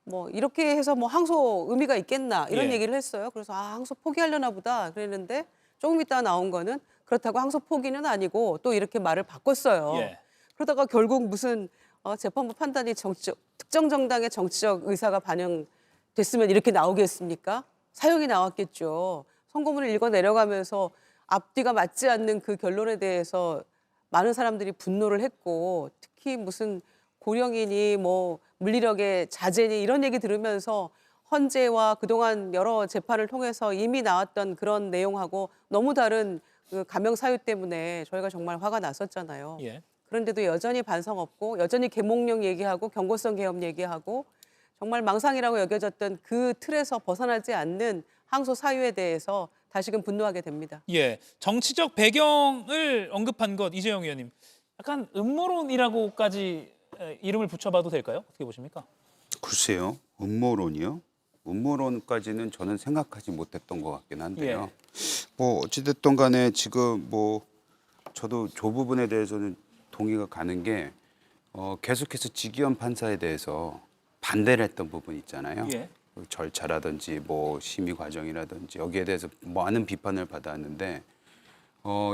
Speaker 9: 뭐 이렇게 해서 뭐 항소 의미가 있겠나 이런 얘기를 했어요. 그래서 항소 포기하려나 보다 그랬는데 조금 있다가 나온 거는 그렇다고 항소 포기는 아니고 또 이렇게 말을 바꿨어요. 그러다가 결국 무슨 재판부 판단이 특정 정당의 정치적 의사가 반영됐으면 이렇게 나오겠습니까? 사형이 나왔겠죠. 선고문을 읽어 내려가면서 앞뒤가 맞지 않는 그 결론에 대해서 많은 사람들이 분노를 했고 특히 무슨 고령이니 뭐 물리력의 자제니 이런 얘기 들으면서 헌재와 그동안 여러 재판을 통해서 이미 나왔던 그런 내용하고 너무 다른 그 감형 사유 때문에 저희가 정말 화가 났었잖아요. 그런데도 여전히 반성 없고 여전히 계몽령 얘기하고 경고성 계엄 얘기하고 정말 망상이라고 여겨졌던 그 틀에서 벗어나지 않는 항소 사유에 대해서 다시금 분노하게 됩니다.
Speaker 1: 예, 정치적 배경을 언급한 것 이재용 의원님, 약간 음모론이라고까지 이름을 붙여봐도 될까요? 어떻게 보십니까?
Speaker 8: 글쎄요, 음모론이요? 음모론까지는 저는 생각하지 못했던 것 같긴 한데요. 뭐 어찌됐든 간에 지금 뭐 저도 저 부분에 대해서는 동의가 가는 게 계속해서 지기현 판사에 대해서 반대를 했던 부분 있잖아요. 절차라든지 뭐 심의 과정이라든지 여기에 대해서 많은 비판을 받았는데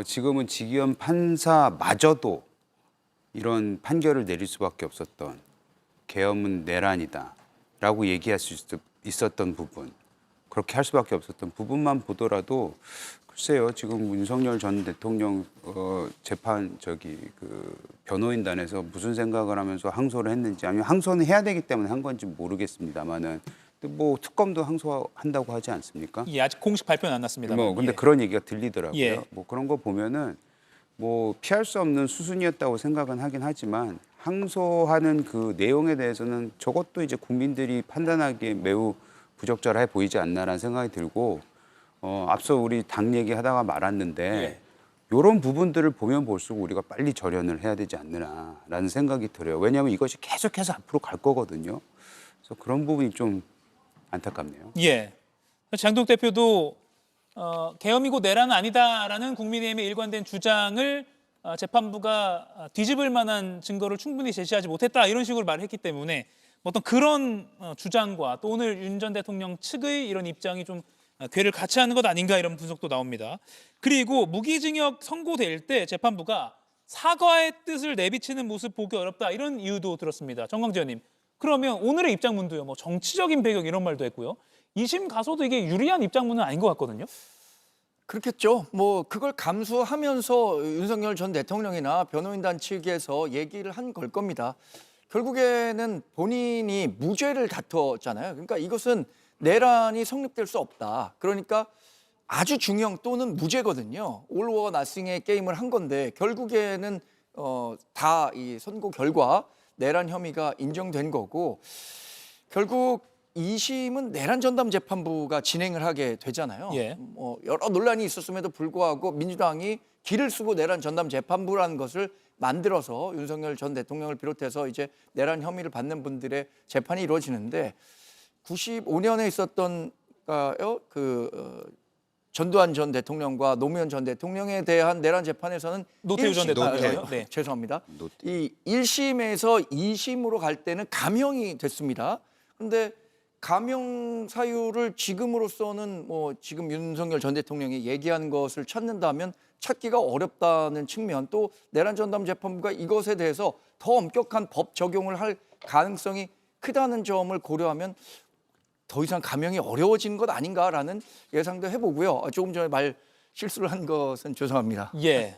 Speaker 8: 지금은 지기현 판사마저도 이런 판결을 내릴 수밖에 없었던 계엄은 내란이다라고 얘기할 수 있었던 부분, 그렇게 할 수밖에 없었던 부분만 보더라도 글쎄요, 지금 윤석열 전 대통령 재판 그 변호인단에서 무슨 생각을 하면서 항소를 했는지 아니면 항소는 해야 되기 때문에 한 건지 모르겠습니다만은 뭐 특검도 항소한다고 하지 않습니까?
Speaker 1: 예, 아직 공식 발표는 안 났습니다.
Speaker 8: 뭐 근데 그런 얘기가 들리더라고요. 뭐 그런 거 보면은 뭐 피할 수 없는 수순이었다고 생각은 하긴 하지만 항소하는 그 내용에 대해서는 저것도 이제 국민들이 판단하기에 매우 부적절해 보이지 않나라는 생각이 들고 앞서 우리 당 얘기하다가 말았는데 이런 부분들을 보면 볼수록 우리가 빨리 절연을 해야 되지 않느냐라는 생각이 들어요. 왜냐하면 이것이 계속해서 앞으로 갈 거거든요. 그래서 그런 부분이 좀 안타깝네요.
Speaker 1: 예, 장동 대표도 계엄이고 내란은 아니다라는 국민의힘의 일관된 주장을 재판부가 뒤집을 만한 증거를 충분히 제시하지 못했다 이런 식으로 말을 했기 때문에 어떤 그런 주장과 또 오늘 윤 전 대통령 측의 이런 입장이 좀 궤를 같이 하는 것 아닌가 이런 분석도 나옵니다. 그리고 무기징역 선고될 때 재판부가 사과의 뜻을 내비치는 모습 보기 어렵다 이런 이유도 들었습니다. 정광재 의원님, 그러면 오늘의 입장문도요, 뭐 정치적인 배경 이런 말도 했고요. 2심 가서도 이게 유리한 입장문은 아닌 것 같거든요.
Speaker 3: 그렇겠죠. 뭐 그걸 감수하면서 윤석열 전 대통령이나 변호인단 측에서 얘기를 한 걸 겁니다. 결국에는 본인이 무죄를 다퉜잖아요. 그러니까 이것은 내란이 성립될 수 없다. 그러니까 아주 중형 또는 무죄거든요. 올 오어 나싱의 게임을 한 건데 결국에는 다 이 선고 결과 내란 혐의가 인정된 거고 결국 2심은 내란 전담 재판부가 진행을 하게 되잖아요.
Speaker 1: 예.
Speaker 3: 여러 논란이 있었음에도 불구하고 민주당이 길을 쓰고 내란 전담 재판부라는 것을 만들어서 윤석열 전 대통령을 비롯해서 이제 내란 혐의를 받는 분들의 재판이 이루어지는데 95년에 있었던 전두환 전 대통령과 노무현 전 대통령에 대한 내란 재판에서는
Speaker 1: 노태우 전 대통령이요? 네.
Speaker 3: 죄송합니다. 이 1심에서 2심으로 갈 때는 감형이 됐습니다. 그런데 감형 사유를 지금으로서는 뭐 지금 윤석열 전 대통령이 얘기한 것을 찾는다면 찾기가 어렵다는 측면, 또 내란 전담 재판부가 이것에 대해서 더 엄격한 법 적용을 할 가능성이 크다는 점을 고려하면 더 이상 감형이 어려워지는 것 아닌가라는 예상도 해보고요. 조금 전에 말 실수를 한 것은 죄송합니다.
Speaker 1: 예.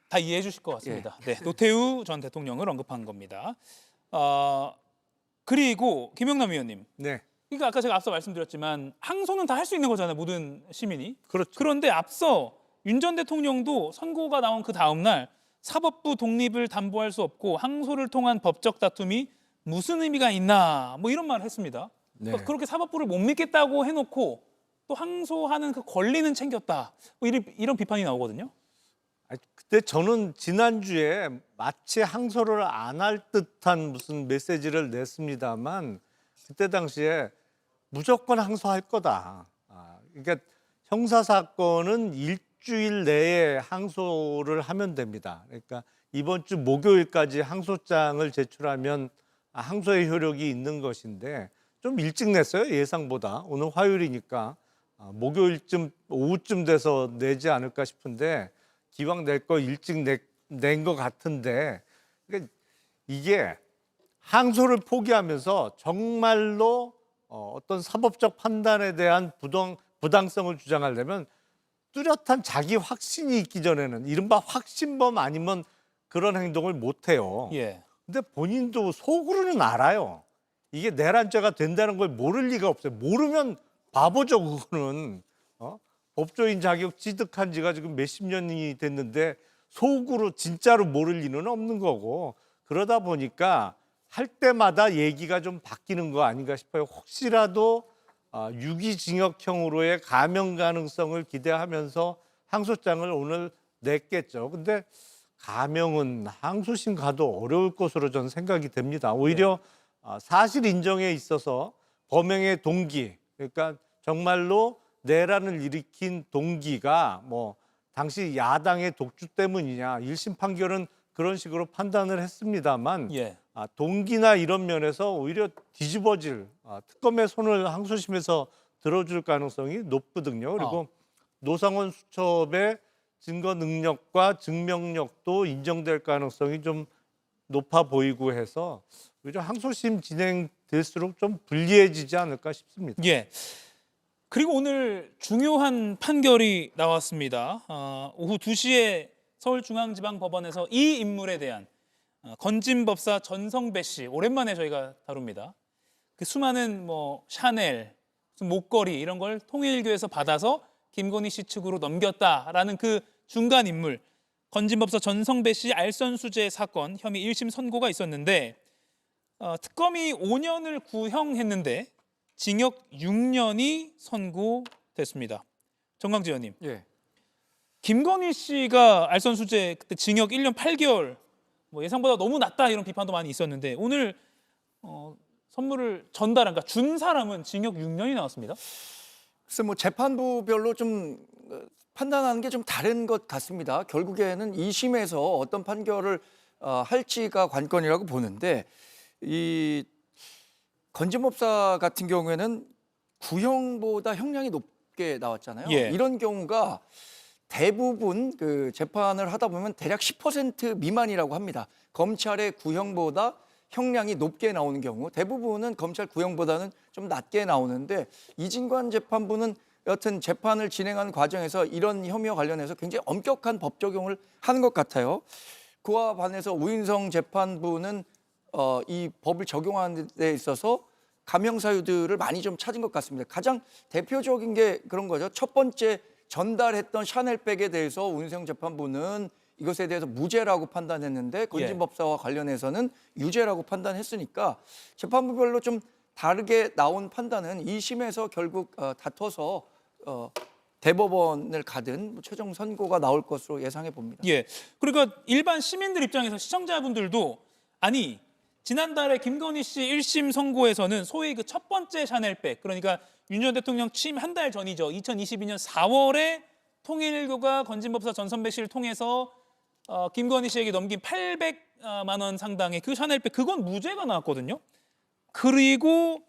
Speaker 1: 다 이해해 주실 것 같습니다. 네, 노태우 전 대통령을 언급한 겁니다. 그리고 김영남 의원님.
Speaker 10: 네.
Speaker 1: 그러니까 아까 제가 앞서 말씀드렸지만 항소는 다 할 수 있는 거잖아요. 모든 시민이.
Speaker 10: 그렇죠.
Speaker 1: 그런데 앞서 윤 전 대통령도 선고가 나온 그 다음 날 사법부 독립을 담보할 수 없고 항소를 통한 법적 다툼이 무슨 의미가 있나 뭐 이런 말을 했습니다.
Speaker 10: 네.
Speaker 1: 그러니까 그렇게 사법부를 못 믿겠다고 해놓고 또 항소하는 그 권리는 챙겼다. 뭐 이런 비판이 나오거든요.
Speaker 10: 그때 저는 지난주에 마치 항소를 안 할 듯한 무슨 메시지를 냈습니다만 그때 당시에 무조건 항소할 거다. 그러니까 형사사건은 일주일 내에 항소를 하면 됩니다. 그러니까 이번 주 목요일까지 항소장을 제출하면 항소의 효력이 있는 것인데 좀 일찍 냈어요, 예상보다. 오늘 화요일이니까 목요일쯤 오후쯤 돼서 내지 않을까 싶은데 기왕 낼 거 일찍 낸 것 같은데 그러니까 이게 항소를 포기하면서 정말로 어떤 사법적 판단에 대한 부당성을 주장하려면 뚜렷한 자기 확신이 있기 전에는 이른바 확신범 아니면 그런 행동을 못 해요.
Speaker 1: 예.
Speaker 10: 근데 본인도 속으로는 알아요. 이게 내란죄가 된다는 걸 모를 리가 없어요. 모르면 바보죠, 그거는. 법조인 자격 취득한 지가 지금 몇십 년이 됐는데 속으로 진짜로 모를 리는 없는 거고 그러다 보니까 할 때마다 얘기가 좀 바뀌는 거 아닌가 싶어요. 혹시라도 유기징역형으로의 감형 가능성을 기대하면서 항소장을 오늘 냈겠죠. 근데 감형은 항소심 가도 어려울 것으로 저는 생각이 됩니다. 오히려 사실 인정에 있어서 범행의 동기, 그러니까 정말로 내란을 일으킨 동기가 뭐 당시 야당의 독주 때문이냐 1심 판결은 그런 식으로 판단을 했습니다만 동기나 이런 면에서 오히려 뒤집어질 특검의 손을 항소심에서 들어줄 가능성이 높거든요. 그리고 노상원 수첩의 증거 능력과 증명력도 인정될 가능성이 좀 높아 보이고 해서 오히려 항소심 진행될수록 좀 불리해지지 않을까 싶습니다.
Speaker 1: 예. 그리고 오늘 중요한 판결이 나왔습니다. 오후 2시에 서울중앙지방법원에서 이 인물에 대한 건진법사 전성배 씨 오랜만에 저희가 다룹니다. 그 수많은 뭐 샤넬, 목걸이 이런 걸 통일교에서 받아서 김건희 씨 측으로 넘겼다라는 그 중간 인물 건진법사 전성배 씨 알선수재 사건 혐의 1심 선고가 있었는데 특검이 5년을 구형했는데 징역 6년이 선고됐습니다. 정광재 의원님.
Speaker 3: 예.
Speaker 1: 김건희 씨가 알선수재 그때 징역 1년 8개월 뭐 예상보다 너무 낮다 이런 비판도 많이 있었는데 오늘 선물을 전달한, 그러니까 준 사람은 징역 6년이 나왔습니다.
Speaker 3: 글쎄 뭐 재판부별로 좀 판단하는 게 좀 다른 것 같습니다. 결국에는 2심에서 어떤 판결을 할지가 관건이라고 보는데 이 건진법사 같은 경우에는 구형보다 형량이 높게 나왔잖아요.
Speaker 1: 예.
Speaker 3: 이런 경우가 대부분 그 재판을 하다 보면 대략 10% 미만이라고 합니다. 검찰의 구형보다 형량이 높게 나오는 경우 대부분은 검찰 구형보다는 좀 낮게 나오는데 이진관 재판부는 여하튼 재판을 진행하는 과정에서 이런 혐의와 관련해서 굉장히 엄격한 법 적용을 하는 것 같아요. 그와 반해서 우인성 재판부는 이 법을 적용하는 데 있어서 감형 사유들을 많이 좀 찾은 것 같습니다. 가장 대표적인 게 그런 거죠. 첫 번째 전달했던 샤넬백에 대해서 우인성 재판부는 이것에 대해서 무죄라고 판단했는데 건진법사와 관련해서는 유죄라고 판단했으니까 재판부별로 좀 다르게 나온 판단은 2심에서 결국 다퉈서 대법원을 가든 최종 선고가 나올 것으로 예상해 봅니다.
Speaker 1: 예. 그러니까 일반 시민들 입장에서 시청자분들도 아니 지난달에 김건희 씨 1심 선고에서는 소위 그 첫 번째 샤넬백, 그러니까 윤 전 대통령 취임 한 달 전이죠. 2022년 4월에 통일교가 건진법사 전선배 씨를 통해서 김건희 씨에게 넘긴 800만 원 상당의 그 샤넬백, 그건 무죄가 나왔거든요. 그리고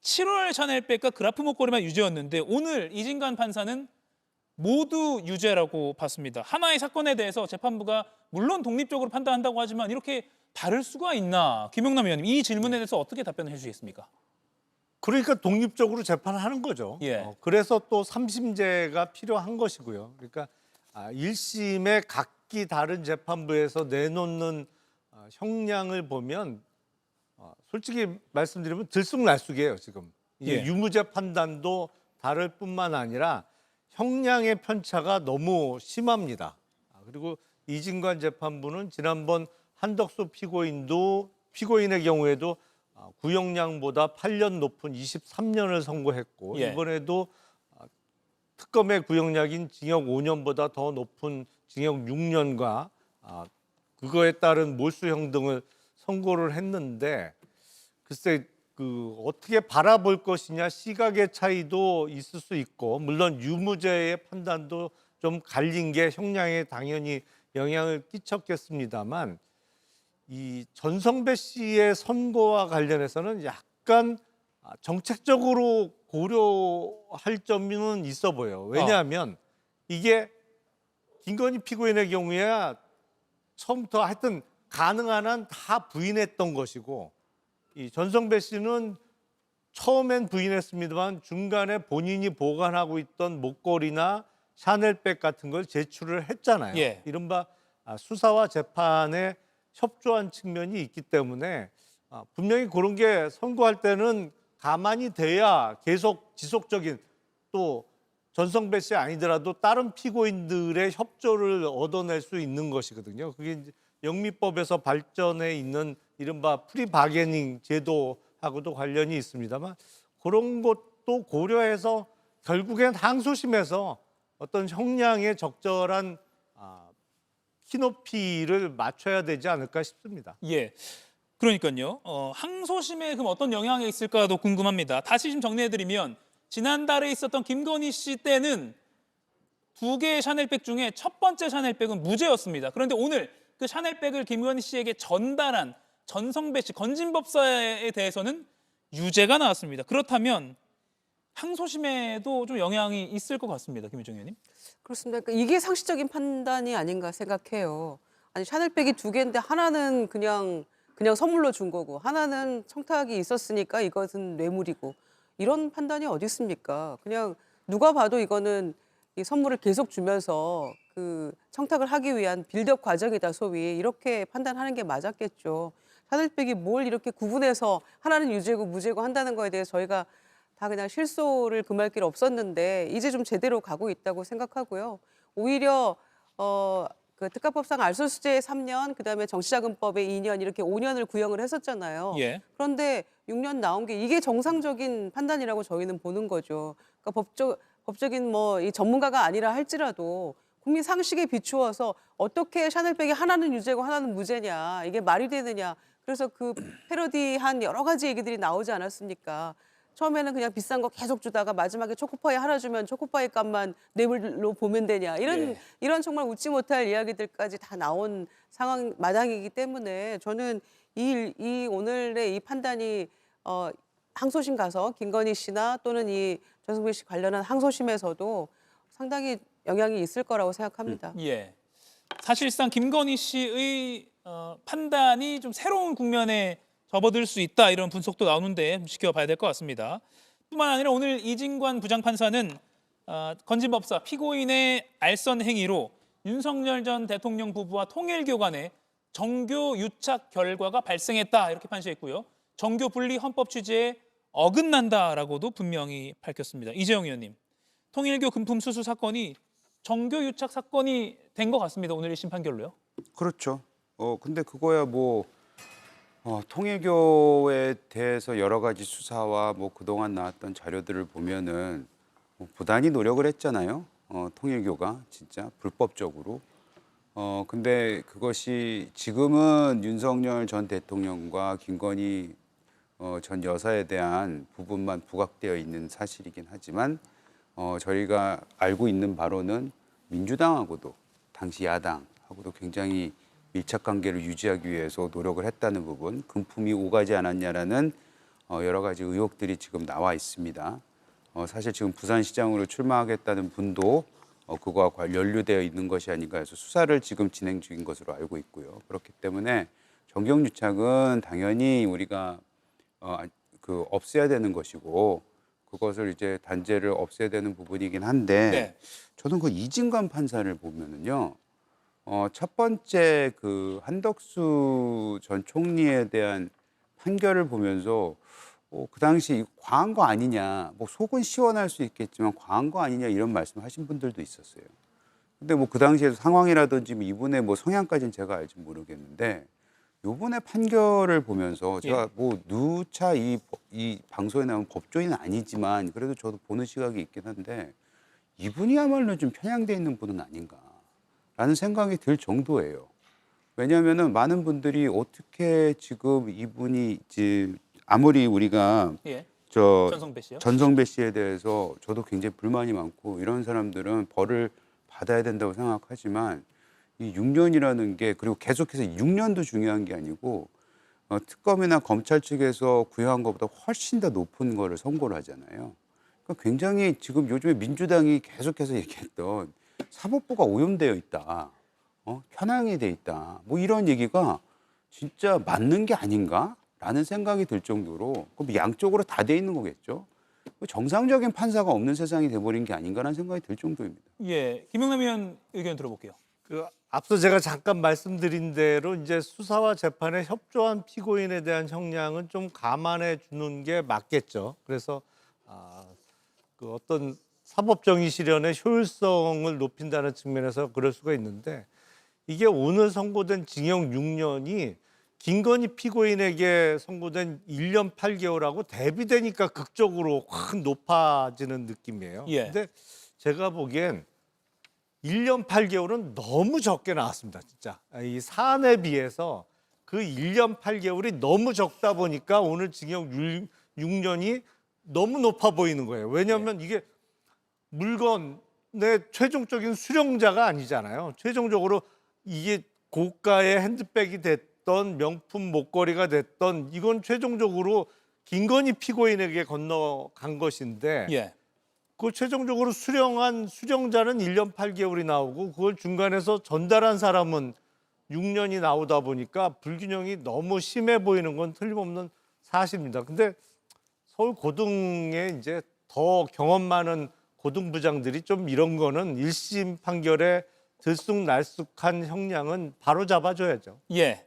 Speaker 1: 7월 샤넬백과 그라프 목걸이만 유죄였는데 오늘 이진관 판사는 모두 유죄라고 봤습니다. 하나의 사건에 대해서 재판부가 물론 독립적으로 판단한다고 하지만 이렇게 다를 수가 있나? 김용남 의원님, 이 질문에 대해서 어떻게 답변을 해주시겠습니까?
Speaker 10: 그러니까 독립적으로 재판을 하는 거죠.
Speaker 1: 예.
Speaker 10: 그래서 또 3심제가 필요한 것이고요. 그러니까 1심의 각기 다른 재판부에서 내놓는 형량을 보면 솔직히 말씀드리면 들쑥날쑥이에요. 지금
Speaker 1: 예.
Speaker 10: 유무죄 판단도 다를 뿐만 아니라 형량의 편차가 너무 심합니다. 그리고 이진관 재판부는 지난번 한덕수 피고인의 경우에도 구형량보다 8년 높은 23년을 선고했고
Speaker 1: 예.
Speaker 10: 이번에도 특검의 구형량인 징역 5년보다 더 높은 징역 6년과 그거에 따른 몰수형 등을 선고를 했는데 글쎄 어떻게 바라볼 것이냐 시각의 차이도 있을 수 있고 물론 유무죄의 판단도 좀 갈린 게 형량에 당연히 영향을 끼쳤겠습니다만 이 전성배 씨의 선고와 관련해서는 약간 정책적으로 고려할 점은 있어 보여요. 왜냐하면 이게 김건희 피고인의 경우에야 처음부터 하여튼 가능한 한 다 부인했던 것이고 이 전성배 씨는 처음엔 부인했습니다만 중간에 본인이 보관하고 있던 목걸이나 샤넬백 같은 걸 제출을 했잖아요.
Speaker 1: 예.
Speaker 10: 이른바 수사와 재판에 협조한 측면이 있기 때문에 분명히 그런 게 선고할 때는 가만히 돼야 계속 지속적인 또 전성배 씨 아니더라도 다른 피고인들의 협조를 얻어낼 수 있는 것이거든요. 그게 이제 영미법에서 발전해 있는 이른바 프리바게닝 제도하고도 관련이 있습니다만 그런 것도 고려해서 결국엔 항소심에서 어떤 형량에 적절한 키높이를 맞춰야 되지 않을까 싶습니다.
Speaker 1: 예. 그러니까요. 항소심에 그럼 어떤 영향이 있을까도 궁금합니다. 다시 좀 정리해드리면 지난달에 있었던 김건희 씨 때는 2개의 샤넬백 중에 첫 번째 샤넬백은 무죄였습니다. 그런데 오늘 그 샤넬백을 김건희 씨에게 전달한 전성배 씨 건진법사에 대해서는 유죄가 나왔습니다. 그렇다면 항소심에도 좀 영향이 있을 것 같습니다. 김유정 의원님.
Speaker 9: 그렇습니다. 그러니까 이게 상식적인 판단이 아닌가 생각해요. 아니 샤넬백이 2개인데 하나는 그냥 선물로 준 거고 하나는 청탁이 있었으니까 이것은 뇌물이고 이런 판단이 어디 있습니까? 그냥 누가 봐도 이거는 이 선물을 계속 주면서 그 청탁을 하기 위한 빌드업 과정이다 소위 이렇게 판단하는 게 맞았겠죠. 샤넬백이 뭘 이렇게 구분해서 하나는 유죄고 무죄고 한다는 거에 대해서 저희가 다 그냥 실소를 금할 길 없었는데 이제 좀 제대로 가고 있다고 생각하고요. 오히려 그 특가법상 알선수재 3년, 그다음에 정치자금법에 2년 이렇게 5년을 구형을 했었잖아요.
Speaker 1: 예.
Speaker 9: 그런데 6년 나온 게 이게 정상적인 판단이라고 저희는 보는 거죠. 그러니까 법적인 이 전문가가 아니라 할지라도 국민 상식에 비추어서 어떻게 샤넬백이 하나는 유죄고 하나는 무죄냐 이게 말이 되느냐. 그래서 그 패러디한 여러 가지 얘기들이 나오지 않았습니까? 처음에는 그냥 비싼 거 계속 주다가 마지막에 초코파이 하나 주면 초코파이 값만 뇌물로 보면 되냐 이런 정말 웃지 못할 이야기들까지 다 나온 상황 마당이기 때문에 저는 이 오늘의 이 판단이 항소심 가서 김건희 씨나 또는 이 전성배 씨 관련한 항소심에서도 상당히 영향이 있을 거라고 생각합니다.
Speaker 1: 예. 사실상 김건희 씨의 판단이 좀 새로운 국면에 접어들 수 있다 이런 분석도 나오는데 지켜봐야 될 것 같습니다. 뿐만 아니라 오늘 이진관 부장판사는 건진법사 피고인의 알선 행위로 윤석열 전 대통령 부부와 통일교 간에 정교 유착 결과가 발생했다 이렇게 판시했고요. 정교 분리 헌법 취지에 어긋난다라고도 분명히 밝혔습니다. 이재용 의원님, 통일교 금품 수수 사건이 정교 유착 사건이 된 것 같습니다. 오늘 1심 판결로요.
Speaker 8: 그렇죠. 근데 그거야 뭐 통일교에 대해서 여러 가지 수사와 뭐 그동안 나왔던 자료들을 보면은 부단히 노력을 했잖아요. 통일교가 진짜 불법적으로. 근데 그것이 지금은 윤석열 전 대통령과 김건희 전 여사에 대한 부분만 부각되어 있는 사실이긴 하지만 저희가 알고 있는 바로는 민주당하고도 당시 야당하고도 굉장히 밀착 관계를 유지하기 위해서 노력을 했다는 부분, 금품이 오가지 않았냐라는 여러 가지 의혹들이 지금 나와 있습니다. 사실 지금 부산시장으로 출마하겠다는 분도 그거와 연루되어 있는 것이 아닌가 해서 수사를 지금 진행 중인 것으로 알고 있고요. 그렇기 때문에 정경유착은 당연히 우리가 없애야 되는 것이고 그것을 이제 단죄를 없애야 되는 부분이긴 한데
Speaker 1: 네.
Speaker 8: 저는 그 이진관 판사를 보면은요. 첫 번째 그 한덕수 전 총리에 대한 판결을 보면서 그 당시 과한 거 아니냐, 뭐 속은 시원할 수 있겠지만 과한 거 아니냐 이런 말씀하신 분들도 있었어요. 근데 뭐 그 당시에 상황이라든지 이분의 뭐 성향까지는 제가 알지 모르겠는데 요번에 판결을 보면서 제가 뭐 누차 이 방송에 나온 법조인은 아니지만 그래도 저도 보는 시각이 있긴 한데 이분이야말로 좀 편향돼 있는 분은 아닌가라는 생각이 들 정도예요. 왜냐하면은 많은 분들이 어떻게 지금 이분이 이제 아무리 우리가
Speaker 1: 전성배 씨요?
Speaker 8: 전성배 씨에 대해서 저도 굉장히 불만이 많고 이런 사람들은 벌을 받아야 된다고 생각하지만 이 6년이라는 게 그리고 계속해서 6년도 중요한 게 아니고 특검이나 검찰 측에서 구형한 것보다 훨씬 더 높은 거를 선고를 하잖아요. 그러니까 굉장히 지금 요즘에 민주당이 계속해서 얘기했던 사법부가 오염되어 있다, 편향이 돼 있다, 뭐 이런 얘기가 진짜 맞는 게 아닌가라는 생각이 들 정도로 그럼 양쪽으로 다 돼 있는 거겠죠. 정상적인 판사가 없는 세상이 돼버린 게 아닌가라는 생각이 들 정도입니다.
Speaker 1: 예, 김영남 의원 의견 들어볼게요.
Speaker 10: 앞서 제가 잠깐 말씀드린 대로 이제 수사와 재판에 협조한 피고인에 대한 형량은 좀 감안해 주는 게 맞겠죠. 그래서 그 어떤 사법정의 실현의 효율성을 높인다는 측면에서 그럴 수가 있는데 이게 오늘 선고된 징역 6년이 김건희 피고인에게 선고된 1년 8개월하고 대비되니까 극적으로 확 높아지는 느낌이에요. 근데 제가 보기엔 1년 8개월은 너무 적게 나왔습니다. 진짜. 이 사안에 비해서 그 1년 8개월이 너무 적다 보니까 오늘 징역 6년이 너무 높아 보이는 거예요. 왜냐하면 이게 물건의 최종적인 수령자가 아니잖아요. 최종적으로 이게 고가의 핸드백이 됐던 명품 목걸이가 됐던 이건 최종적으로 김건희 피고인에게 건너간 것인데 그 최종적으로 수령한 수령자는 1년 8개월이 나오고 그걸 중간에서 전달한 사람은 6년이 나오다 보니까 불균형이 너무 심해 보이는 건 틀림없는 사실입니다. 근데 서울 고등에 이제 더 경험 많은 고등부장들이 좀 이런 거는 1심 판결에 들쑥날쑥한 형량은 바로 잡아줘야죠.
Speaker 1: 예.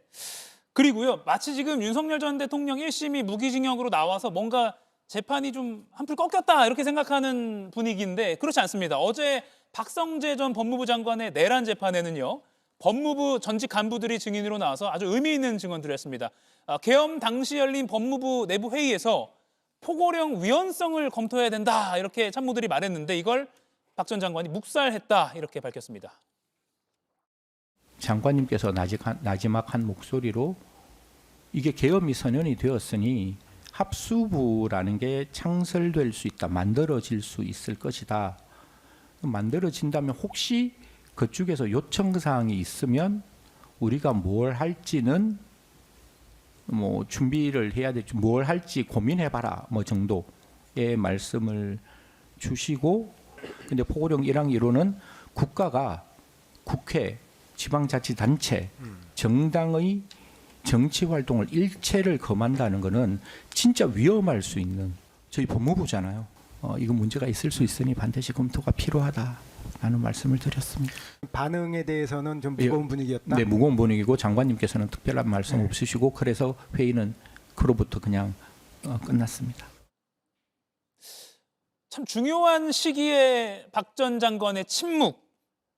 Speaker 1: 그리고요, 마치 지금 윤석열 전 대통령 1심이 무기징역으로 나와서 뭔가 재판이 좀 한풀 꺾였다 이렇게 생각하는 분위기인데 그렇지 않습니다. 어제 박성재 전 법무부 장관의 내란 재판에는요. 법무부 전직 간부들이 증인으로 나와서 아주 의미 있는 증언들을 했습니다. 계엄 당시 열린 법무부 내부 회의에서 포고령 위헌성을 검토해야 된다 이렇게 참모들이 말했는데 이걸 박 전 장관이 묵살했다 이렇게 밝혔습니다.
Speaker 15: 장관님께서 나지막한 목소리로 이게 계엄이 선언이 되었으니 합수부라는 게 창설될 수 있다, 만들어질 수 있을 것이다. 만들어진다면 혹시 그쪽에서 요청사항이 있으면 우리가 뭘 할지는 뭐 준비를 해야 될지 뭘 할지 고민해봐라 뭐 정도의 말씀을 주시고 근데 포고령 1항 1호는 국가가 국회, 지방자치단체, 정당의 정치활동을 일체를 금한다는 것은 진짜 위험할 수 있는 저희 법무부잖아요. 이거 문제가 있을 수 있으니 반드시 검토가 필요하다라는 말씀을 드렸습니다.
Speaker 16: 반응에 대해서는 좀 무거운 분위기였다?
Speaker 15: 네, 무거운 분위기고 장관님께서는 특별한 말씀 없으시고 그래서 회의는 그로부터 그냥 끝났습니다.
Speaker 1: 참 중요한 시기에 박 전 장관의 침묵,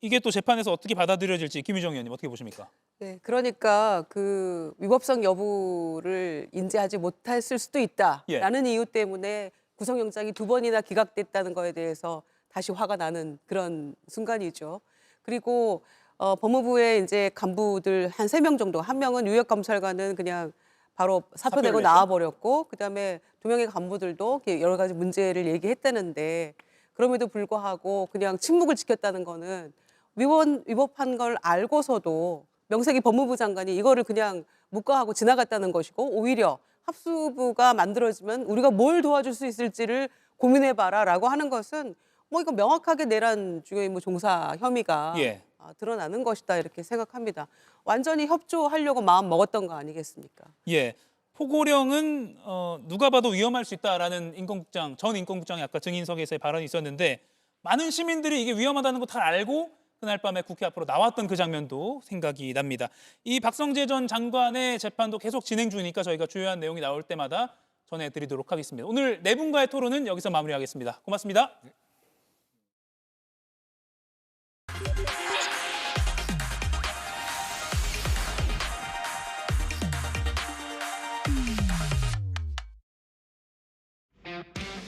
Speaker 1: 이게 또 재판에서 어떻게 받아들여질지 김유정 의원님 어떻게 보십니까?
Speaker 9: 네, 그러니까 그 위법성 여부를 인지하지 못했을 수도 있다라는 이유 때문에 구속영장이 2번이나 기각됐다는 거에 대해서 다시 화가 나는 그런 순간이죠. 그리고 법무부의 이제 간부들 한 3명 정도, 한 명은 유역 검찰관은 그냥 바로 사표 내고 나와버렸고, 그다음에 2명의 간부들도 여러 가지 문제를 얘기했다는데 그럼에도 불구하고 그냥 침묵을 지켰다는 거는 위법한 걸 알고서도 명색이 법무부 장관이 이거를 그냥 묵과하고 지나갔다는 것이고, 오히려 합수부가 만들어지면 우리가 뭘 도와줄 수 있을지를 고민해봐라라고 하는 것은 뭐 이거 명확하게 내란 중요임무 종사 혐의가 드러나는 것이다 이렇게 생각합니다. 완전히 협조하려고 마음 먹었던 거 아니겠습니까?
Speaker 1: 예, 포고령은 누가 봐도 위험할 수 있다라는 전 인권국장의 아까 증인석에서의 발언이 있었는데, 많은 시민들이 이게 위험하다는 거 다 알고 그날 밤에 국회 앞으로 나왔던 그 장면도 생각이 납니다. 이 박성재 전 장관의 재판도 계속 진행 중이니까 저희가 주요한 내용이 나올 때마다 전해드리도록 하겠습니다. 오늘 네 분과의 토론은 여기서 마무리하겠습니다. 고맙습니다.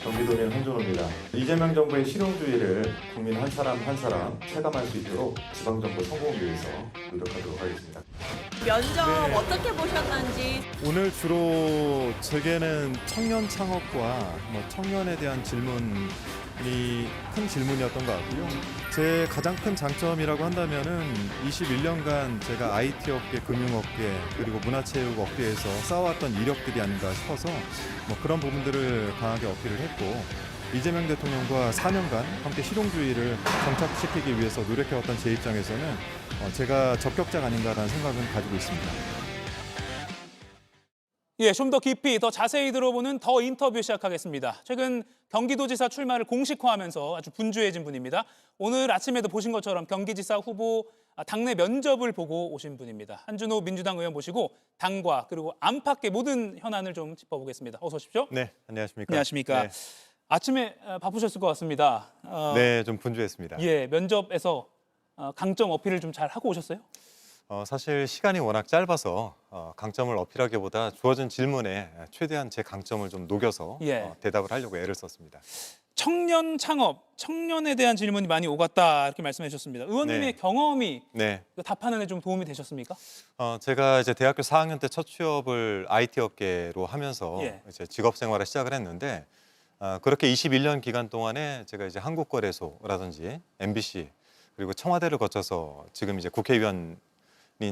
Speaker 17: 경기도민 한준호입니다. 이재명 정부의 실용주의를 국민 한 사람 한 사람 체감할 수 있도록 지방정부 성공을 위해서 노력하도록 하겠습니다.
Speaker 18: 면접 어떻게 보셨는지.
Speaker 19: 오늘 주로 제게는 청년 창업과 청년에 대한 질문이 큰 질문이었던 것 같고요. 제 가장 큰 장점이라고 한다면은 21년간 제가 IT 업계, 금융업계 그리고 문화체육 업계에서 쌓아왔던 이력들이 아닌가 싶어서 그런 부분들을 강하게 어필을 했고, 이재명 대통령과 4년간 함께 실용주의를 정착시키기 위해서 노력해왔던 제 입장에서는 제가 적격자가 아닌가라는 생각은 가지고 있습니다.
Speaker 1: 예, 좀 더 깊이, 더 자세히 들어보는 더 인터뷰 시작하겠습니다. 최근 경기도지사 출마를 공식화하면서 아주 분주해진 분입니다. 오늘 아침에도 보신 것처럼 경기지사 후보 당내 면접을 보고 오신 분입니다. 한준호 민주당 의원 모시고 당과 그리고 안팎의 모든 현안을 좀 짚어보겠습니다. 어서 오십시오.
Speaker 17: 네, 안녕하십니까.
Speaker 1: 안녕하십니까.
Speaker 17: 네.
Speaker 1: 아침에 바쁘셨을 것 같습니다.
Speaker 17: 네, 좀 분주했습니다.
Speaker 1: 예, 면접에서 강점 어필을 좀 잘 하고 오셨어요?
Speaker 17: 사실 시간이 워낙 짧아서 강점을 어필하기보다 주어진 질문에 최대한 제 강점을 좀 녹여서 대답을 하려고 애를 썼습니다.
Speaker 1: 청년 창업, 청년에 대한 질문이 많이 오갔다 이렇게 말씀해 주셨습니다. 의원님의 경험이 답하는 데 좀 도움이 되셨습니까?
Speaker 17: 제가 이제 대학교 4학년 때 첫 취업을 IT 업계로 하면서 이제 직업 생활을 시작을 했는데, 그렇게 21년 기간 동안에 제가 이제 한국거래소라든지 MBC 그리고 청와대를 거쳐서 지금 이제 국회의원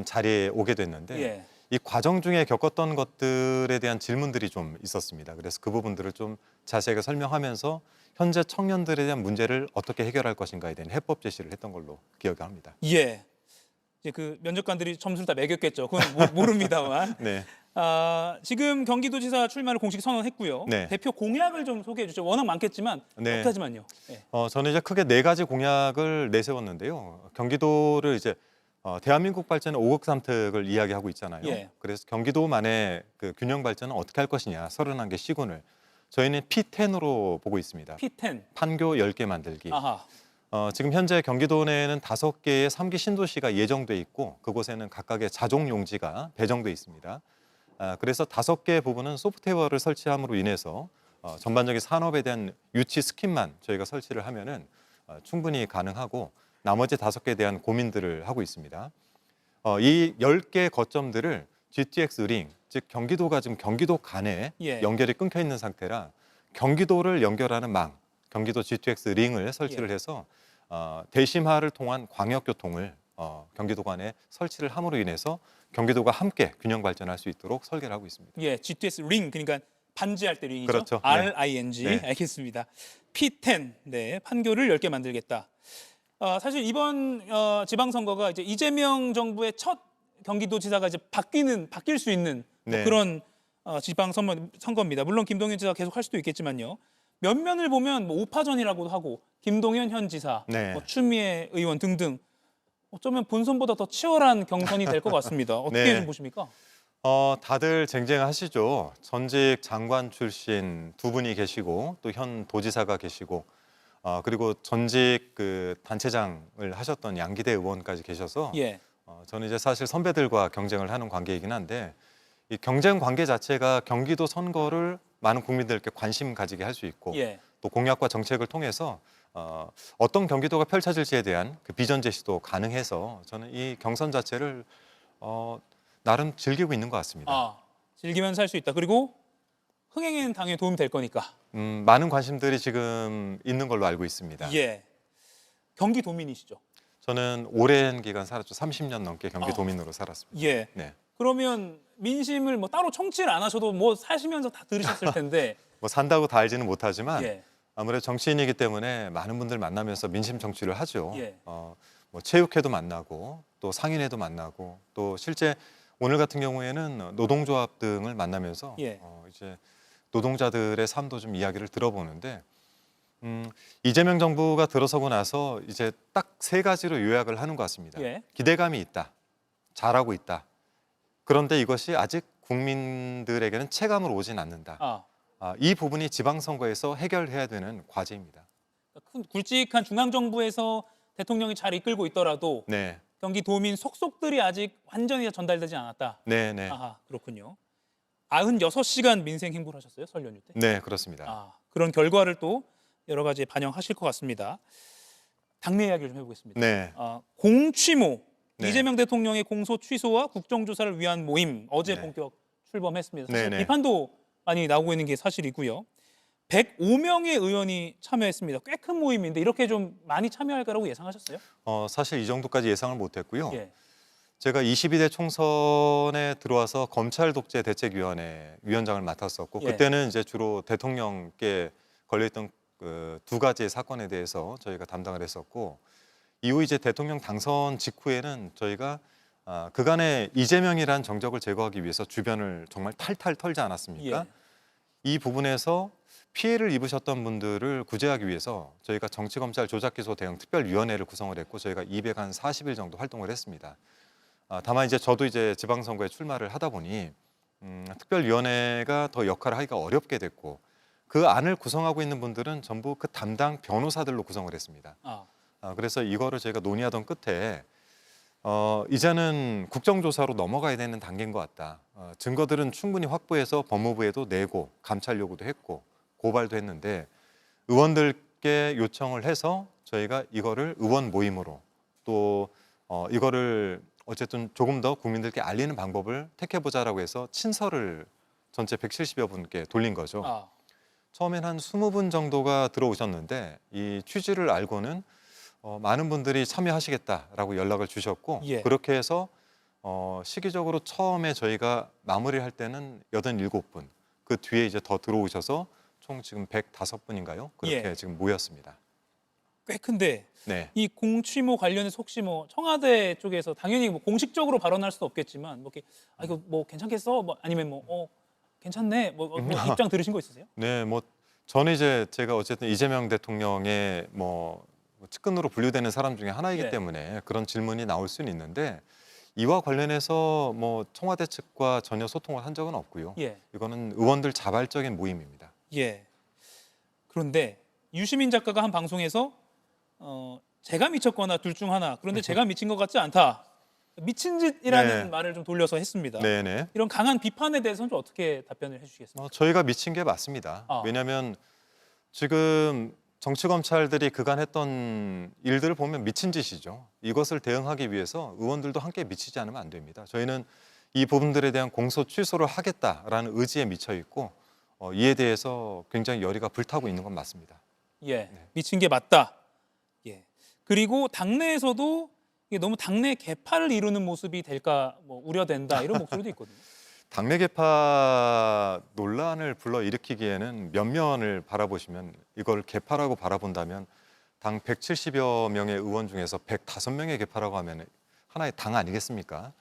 Speaker 17: 자리에 오게 됐는데 이 과정 중에 겪었던 것들에 대한 질문들이 좀 있었습니다. 그래서 그 부분들을 좀 자세하게 설명하면서 현재 청년들에 대한 문제를 어떻게 해결할 것인가에 대한 해법 제시를 했던 걸로 기억을 합니다.
Speaker 1: 예. 이제 그 면접관들이 점수를 다 매겼겠죠. 그건 모릅니다만.
Speaker 17: 네.
Speaker 1: 지금 경기도지사 출마를 공식 선언했고요. 대표 공약을 좀 소개해 주죠. 워낙 많겠지만 못하지만요.
Speaker 17: 저는 이제 크게 4가지 공약을 내세웠는데요. 경기도를 이제 대한민국 발전의 5급 삼특을 이야기하고 있잖아요. 그래서 경기도만의 그 균형 발전은 어떻게 할 것이냐, 31개 시군을 저희는 P10으로 보고 있습니다.
Speaker 1: P10.
Speaker 17: 판교 10개 만들기. 지금 현재 경기도 내에는 5개의 3기 신도시가 예정돼 있고 그곳에는 각각의 자족 용지가 배정돼 있습니다. 그래서 5개 부분은 소프트웨어를 설치함으로 인해서 전반적인 산업에 대한 유치 스킨만 저희가 설치를 하면은 충분히 가능하고, 나머지 5개에 대한 고민들을 하고 있습니다. 이 10개 거점들을 GTX 링, 즉 경기도가 지금 경기도 간에 연결이 끊겨 있는 상태라 경기도를 연결하는 망, 경기도 GTX 링을 설치를 해서 대심화를 통한 광역교통을 경기도 간에 설치를 함으로 인해서 경기도가 함께 균형 발전할 수 있도록 설계를 하고 있습니다.
Speaker 1: 예, GTX 링, 그러니까 반지할 때 링이죠.
Speaker 17: 그렇죠.
Speaker 1: RING. 알겠습니다. P10, 판교를 10개 만들겠다. 사실 이번 지방선거가 이제 이재명 정부의 첫 경기도지사가 이제 바뀔 수 있는 그런 지방선거입니다. 물론 김동연 지사가 계속 할 수도 있겠지만요. 면면을 보면 뭐 우파전이라고도 하고 김동연 현 지사,
Speaker 17: 네.
Speaker 1: 뭐 추미애 의원 등등 어쩌면 본선보다 더 치열한 경선이 될 것 같습니다. 어떻게
Speaker 17: 네.
Speaker 1: 좀 보십니까?
Speaker 17: 다들 쟁쟁하시죠. 전직 장관 출신 두 분이 계시고 또 현 도지사가 계시고 그리고 전직 그 단체장을 하셨던 양기대 의원까지 계셔서
Speaker 1: 예.
Speaker 17: 저는 이제 사실 선배들과 경쟁을 하는 관계이긴 한데 이 경쟁 관계 자체가 경기도 선거를 많은 국민들께 관심 가지게 할 수 있고
Speaker 1: 예.
Speaker 17: 또 공약과 정책을 통해서 어떤 경기도가 펼쳐질지에 대한 그 비전 제시도 가능해서 저는 이 경선 자체를 나름 즐기고 있는 것 같습니다.
Speaker 1: 즐기면서 할 수 있다. 그리고 흥행에는 당연히 도움이 될 거니까.
Speaker 17: 많은 관심들이 지금 있는 걸로 알고 있습니다.
Speaker 1: 예. 경기도민이시죠?
Speaker 17: 저는 오랜 기간 살았죠. 30년 넘게 경기도민으로 살았습니다.
Speaker 1: 예.
Speaker 17: 네.
Speaker 1: 그러면 민심을 뭐 따로 청취를 안 하셔도 뭐 사시면서 다 들으셨을 텐데.
Speaker 17: 뭐 산다고 다 알지는 못하지만
Speaker 1: 예.
Speaker 17: 아무래도 정치인이기 때문에 많은 분들 만나면서 민심 청취를 하죠.
Speaker 1: 예.
Speaker 17: 뭐 체육회도 만나고 또 상인회도 만나고 또 실제 오늘 같은 경우에는 노동조합 등을 만나면서
Speaker 1: 예.
Speaker 17: 이제 노동자들의 삶도 좀 이야기를 들어보는데 이재명 정부가 들어서고 나서 이제 딱 세 가지로 요약을 하는 것 같습니다.
Speaker 1: 예.
Speaker 17: 기대감이 있다, 잘하고 있다. 그런데 이것이 아직 국민들에게는 체감으로 오진 않는다. 이 부분이 지방선거에서 해결해야 되는 과제입니다.
Speaker 1: 큰 굵직한 중앙정부에서 대통령이 잘 이끌고 있더라도
Speaker 17: 네,
Speaker 1: 경기도민 속속들이 아직 완전히 전달되지 않았다.
Speaker 17: 네, 네,
Speaker 1: 아하, 그렇군요. 96시간 민생 행보를 하셨어요, 설 연휴 때?
Speaker 17: 네, 그렇습니다.
Speaker 1: 그런 결과를 또 여러 가지 반영하실 것 같습니다. 당내 이야기를 좀 해보겠습니다.
Speaker 17: 네.
Speaker 1: 공취모,
Speaker 17: 네.
Speaker 1: 이재명 대통령의 공소 취소와 국정조사를 위한 모임 어제
Speaker 17: 네.
Speaker 1: 본격 출범했습니다. 사실
Speaker 17: 네, 네.
Speaker 1: 비판도 많이 나오고 있는 게 사실이고요. 105명의 의원이 참여했습니다. 꽤 큰 모임인데 이렇게 좀 많이 참여할 거라고 예상하셨어요?
Speaker 17: 사실 이 정도까지 예상을 못했고요.
Speaker 1: 예.
Speaker 17: 제가 22대 총선에 들어와서 검찰 독재 대책위원회 위원장을 맡았었고
Speaker 1: 예.
Speaker 17: 그때는 이제 주로 대통령께 걸려있던 그 두 가지의 사건에 대해서 저희가 담당을 했었고 이후 이제 대통령 당선 직후에는 저희가 그간의 이재명이란 정적을 제거하기 위해서 주변을 정말 탈탈 털지 않았습니까?
Speaker 1: 예.
Speaker 17: 이 부분에서 피해를 입으셨던 분들을 구제하기 위해서 저희가 정치검찰 조작기소 대응 특별위원회를 구성을 했고 저희가 240일 정도 활동을 했습니다. 다만 이제 저도 이제 지방선거에 출마를 하다 보니 특별위원회가 더 역할을 하기가 어렵게 됐고 그 안을 구성하고 있는 분들은 전부 그 담당 변호사들로 구성을 했습니다. 그래서 이거를 저희가 논의하던 끝에 이제는 국정조사로 넘어가야 되는 단계인 것 같다. 증거들은 충분히 확보해서 법무부에도 내고 감찰 요구도 했고 고발도 했는데 의원들께 요청을 해서 저희가 이거를 의원 모임으로 또 이거를 어쨌든 조금 더 국민들께 알리는 방법을 택해보자라고 해서 친서를 전체 170여 분께 돌린 거죠. 처음엔 한 20분 정도가 들어오셨는데 이 취지를 알고는 많은 분들이 참여하시겠다라고 연락을 주셨고
Speaker 1: 예.
Speaker 17: 그렇게 해서 시기적으로 처음에 저희가 마무리할 때는 87분 그 뒤에 이제 더 들어오셔서 총 지금 105분인가요? 그렇게
Speaker 1: 예.
Speaker 17: 지금 모였습니다.
Speaker 1: 꽤 큰데
Speaker 17: 네.
Speaker 1: 이 공취모 관련해서 혹시 뭐 청와대 쪽에서 당연히 뭐 공식적으로 발언할 수도 없겠지만 뭐 이렇게 이거 뭐 괜찮겠어? 뭐 아니면 뭐 괜찮네? 뭐 입장 들으신 거 있으세요?
Speaker 17: 네, 뭐 저는 이제 제가 어쨌든 이재명 대통령의 뭐 측근으로 분류되는 사람 중에 하나이기
Speaker 1: 예.
Speaker 17: 때문에 그런 질문이 나올 수는 있는데 이와 관련해서 뭐 청와대 측과 전혀 소통을 한 적은 없고요.
Speaker 1: 예.
Speaker 17: 이거는 의원들 자발적인 모임입니다.
Speaker 1: 예. 그런데 유시민 작가가 한 방송에서 제가 미쳤거나 둘 중 하나. 그런데 제가 미친 것 같지 않다. 미친 짓이라는
Speaker 17: 네.
Speaker 1: 말을 좀 돌려서 했습니다.
Speaker 17: 네네.
Speaker 1: 이런 강한 비판에 대해서는 좀 어떻게 답변을 해주시겠습니까?
Speaker 17: 저희가 미친 게 맞습니다. 왜냐하면 지금 정치검찰들이 그간 했던 일들을 보면 미친 짓이죠. 이것을 대응하기 위해서 의원들도 함께 미치지 않으면 안 됩니다. 저희는 이 부분들에 대한 공소 취소를 하겠다라는 의지에 미쳐 있고 이에 대해서 굉장히 열의가 불타고 있는 건 맞습니다.
Speaker 1: 예, 미친 게 맞다. 예. 그리고 당내에서도 이게 너무 당내 개파를 이루는 모습이 될까 뭐 우려된다 이런 목소리도 있거든요.
Speaker 17: 당내 개파 논란을 불러일으키기에는 몇 면을 바라보시면 이걸 개파라고 바라본다면 당 170여 명의 의원 중에서 105명의 개파라고 하면 하나의 당 아니겠습니까?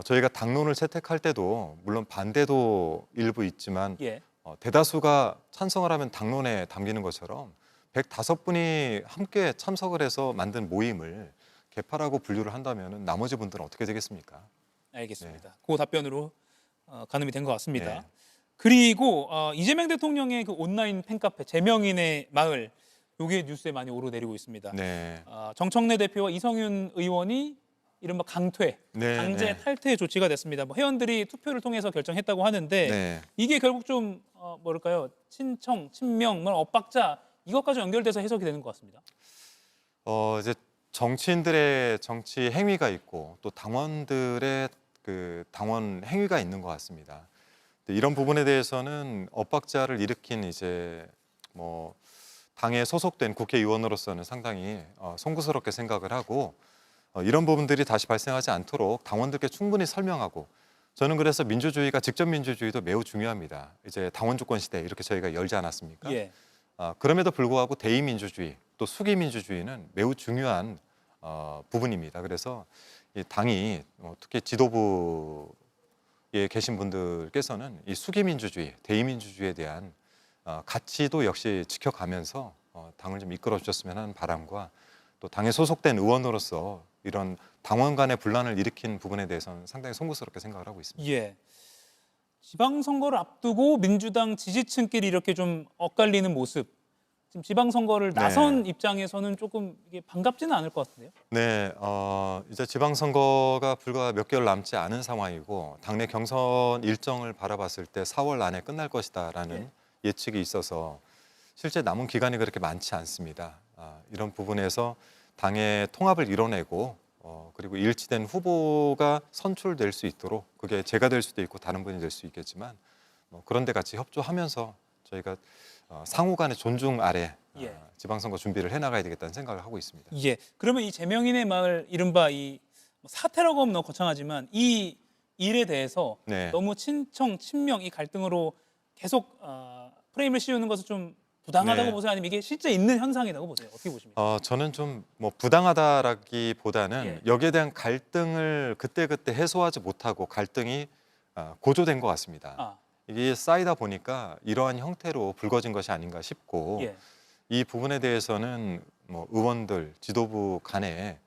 Speaker 17: 저희가 당론을 채택할 때도 물론 반대도 일부 있지만
Speaker 1: 예.
Speaker 17: 대다수가 찬성을 하면 당론에 담기는 것처럼 105분이 함께 참석을 해서 만든 모임을 개파라고 분류를 한다면 나머지 분들은 어떻게 되겠습니까?
Speaker 1: 알겠습니다. 그 답변으로 가늠이 된 것 같습니다.
Speaker 17: 네.
Speaker 1: 그리고 이재명 대통령의 그 온라인 팬카페 제명인의 마을 요게 뉴스에 많이 오르내리고 있습니다.
Speaker 17: 네.
Speaker 1: 정청래 대표와 이성윤 의원이 이른바 강퇴,
Speaker 17: 네,
Speaker 1: 강제
Speaker 17: 네.
Speaker 1: 탈퇴 조치가 됐습니다. 뭐 회원들이 투표를 통해서 결정했다고 하는데
Speaker 17: 네.
Speaker 1: 이게 결국 좀 뭐랄까요? 친청, 친명, 뭐 엇박자 이것까지 연결돼서 해석이 되는 것 같습니다.
Speaker 17: 이제 정치인들의 정치 행위가 있고 또 당원들의 그 당원 행위가 있는 것 같습니다. 이런 부분에 대해서는 엇박자를 일으킨 이제 뭐 당에 소속된 국회의원으로서는 상당히 송구스럽게 생각을 하고 이런 부분들이 다시 발생하지 않도록 당원들께 충분히 설명하고 저는 그래서 민주주의가 직접 민주주의도 매우 중요합니다. 이제 당원 주권 시대 이렇게 저희가 열지 않았습니까?
Speaker 1: 예.
Speaker 17: 그럼에도 불구하고 대의 민주주의 또 수기 민주주의는 매우 중요한 부분입니다. 그래서 이 당이 특히 지도부에 계신 분들께서는 이 수기 민주주의, 대의 민주주의에 대한 가치도 역시 지켜가면서 당을 좀 이끌어 주셨으면 하는 바람과 또 당에 소속된 의원으로서 이런 당원 간의 분란을 일으킨 부분에 대해서는 상당히 송구스럽게 생각을 하고 있습니다.
Speaker 1: 예. 지방선거를 앞두고 민주당 지지층끼리 이렇게 좀 엇갈리는 모습. 지금 지방선거를 나선 입장에서는 조금 이게 반갑지는 않을 것 같은데요.
Speaker 17: 네, 이제 지방선거가 불과 몇 개월 남지 않은 상황이고 당내 경선 일정을 바라봤을 때 4월 안에 끝날 것이다라는 예측이 있어서 실제 남은 기간이 그렇게 많지 않습니다. 이런 부분에서 당의 통합을 이뤄내고 그리고 일치된 후보가 선출될 수 있도록 그게 제가 될 수도 있고 다른 분이 될 수 있겠지만 그런 데 같이 협조하면서 저희가 상호 간의 존중 아래 지방선거 준비를 해나가야 되겠다는 생각을 하고 있습니다.
Speaker 1: 예. 그러면 이 제명인의 마을 이른바 이 사태라고 하면 너무 거창하지만 이 일에 대해서 너무 친청, 친명 이 갈등으로 계속 프레임을 씌우는 것은 좀 부당하다고 보세요? 아니면 이게 실제 있는 현상이라고 보세요? 어떻게 보십니까?
Speaker 17: 저는 좀 뭐 부당하다라기보다는 여기에 대한 갈등을 그때그때 해소하지 못하고 갈등이 고조된 것 같습니다. 이게 쌓이다 보니까 이러한 형태로 불거진 것이 아닌가 싶고 이 부분에 대해서는 뭐 의원들, 지도부 간에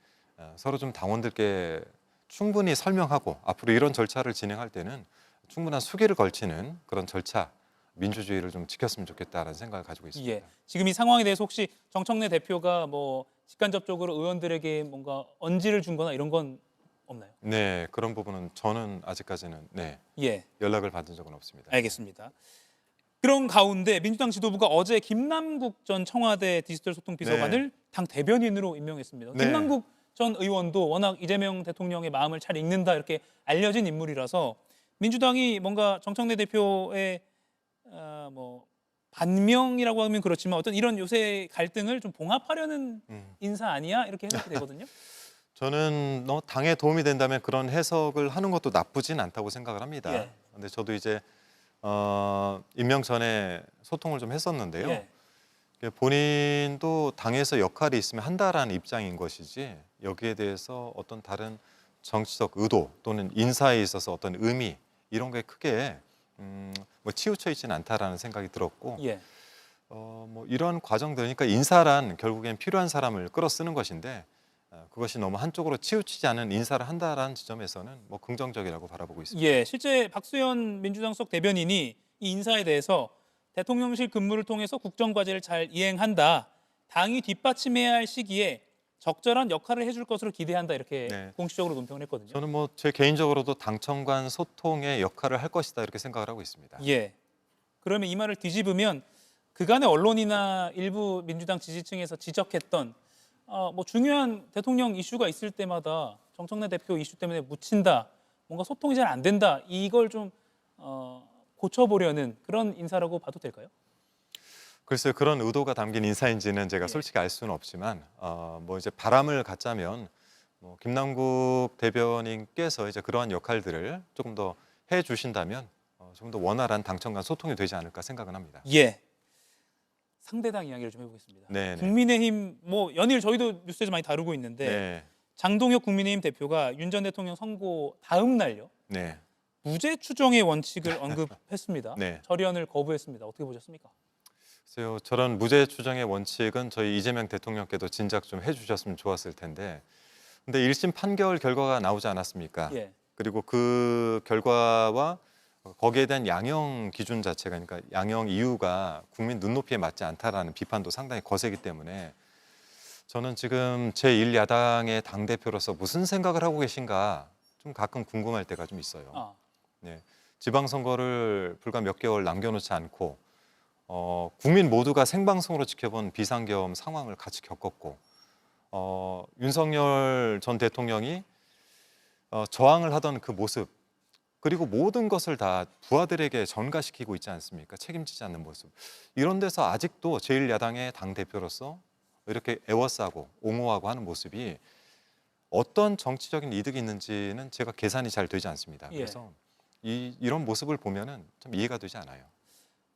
Speaker 17: 서로 좀 당원들께 충분히 설명하고 앞으로 이런 절차를 진행할 때는 충분한 수기를 걸치는 그런 절차 민주주의를 좀 지켰으면 좋겠다라는 생각을 가지고 있습니다.
Speaker 1: 예. 지금 이 상황에 대해서 혹시 정청래 대표가 뭐 직간접적으로 의원들에게 뭔가 언지를 준 거나 이런 건 없나요?
Speaker 17: 네, 그런 부분은 저는 아직까지는 연락을 받은 적은 없습니다.
Speaker 1: 알겠습니다. 그런 가운데 민주당 지도부가 어제 김남국 전 청와대 디지털 소통 비서관을 당 대변인으로 임명했습니다. 김남국 전 의원도 워낙 이재명 대통령의 마음을 잘 읽는다 이렇게 알려진 인물이라서 민주당이 뭔가 정청래 대표의 뭐 반명이라고 하면 그렇지만 어떤 이런 요새 갈등을 좀 봉합하려는 인사 아니야? 이렇게 해석이 되거든요.
Speaker 17: 저는 당에 도움이 된다면 그런 해석을 하는 것도 나쁘진 않다고 생각을 합니다. 근데 저도 이제 임명 전에 소통을 좀 했었는데요. 본인도 당에서 역할이 있으면 한다라는 입장인 것이지 여기에 대해서 어떤 다른 정치적 의도 또는 인사에 있어서 어떤 의미 이런 게 크게 뭐 치우쳐 있지는 않다라는 생각이 들었고 뭐 이런 과정들 그러니까 인사란 결국엔 필요한 사람을 끌어쓰는 것인데 그것이 너무 한쪽으로 치우치지 않은 인사를 한다라는 지점에서는 뭐 긍정적이라고 바라보고 있습니다.
Speaker 1: 예, 실제 박수현 민주당 속 대변인이 이 인사에 대해서 대통령실 근무를 통해서 국정과제를 잘 이행한다. 당이 뒷받침해야 할 시기에 적절한 역할을 해줄 것으로 기대한다 이렇게 공식적으로 논평을 했거든요.
Speaker 17: 저는 뭐 제 개인적으로도 당청 간 소통의 역할을 할 것이다 이렇게 생각을 하고 있습니다.
Speaker 1: 예. 그러면 이 말을 뒤집으면 그간의 언론이나 일부 민주당 지지층에서 지적했던 뭐 중요한 대통령 이슈가 있을 때마다 정청래 대표 이슈 때문에 묻힌다, 뭔가 소통이 잘 안 된다 이걸 좀 고쳐보려는 그런 인사라고 봐도 될까요?
Speaker 17: 글쎄요, 그런 의도가 담긴 인사인지는 제가 솔직히 알 수는 없지만 뭐 이제 바람을 갖자면 뭐 김남국 대변인께서 이제 그러한 역할들을 조금 더 해주신다면 좀 더 원활한 당청 간 소통이 되지 않을까 생각은 합니다.
Speaker 1: 예. 상대당 이야기를 좀 해보겠습니다.
Speaker 17: 네네.
Speaker 1: 국민의힘 뭐 연일 저희도 뉴스에서 많이 다루고 있는데 장동혁 국민의힘 대표가 윤 전 대통령 선고 다음 날요. 무죄 추정의 원칙을 언급했습니다.
Speaker 17: 네.
Speaker 1: 절연을 거부했습니다. 어떻게 보셨습니까?
Speaker 17: 글쎄요, 저런 무죄 추정의 원칙은 저희 이재명 대통령께도 진작 좀 해주셨으면 좋았을 텐데, 근데 1심 판결 결과가 나오지 않았습니까?
Speaker 1: 예.
Speaker 17: 그리고 그 결과와 거기에 대한 양형 기준 자체가, 그러니까 양형 이유가 국민 눈높이에 맞지 않다라는 비판도 상당히 거세기 때문에 저는 지금 제1야당의 당대표로서 무슨 생각을 하고 계신가 좀 가끔 궁금할 때가 좀 있어요. 네, 지방선거를 불과 몇 개월 남겨놓지 않고 국민 모두가 생방송으로 지켜본 비상계엄 상황을 같이 겪었고 윤석열 전 대통령이 저항을 하던 그 모습, 그리고 모든 것을 다 부하들에게 전가시키고 있지 않습니까? 책임지지 않는 모습. 이런 데서 아직도 제1야당의 당대표로서 이렇게 애워싸고 옹호하고 하는 모습이 어떤 정치적인 이득이 있는지는 제가 계산이 잘 되지 않습니다.
Speaker 1: 예.
Speaker 17: 그래서 이런 모습을 보면은 좀 이해가 되지 않아요.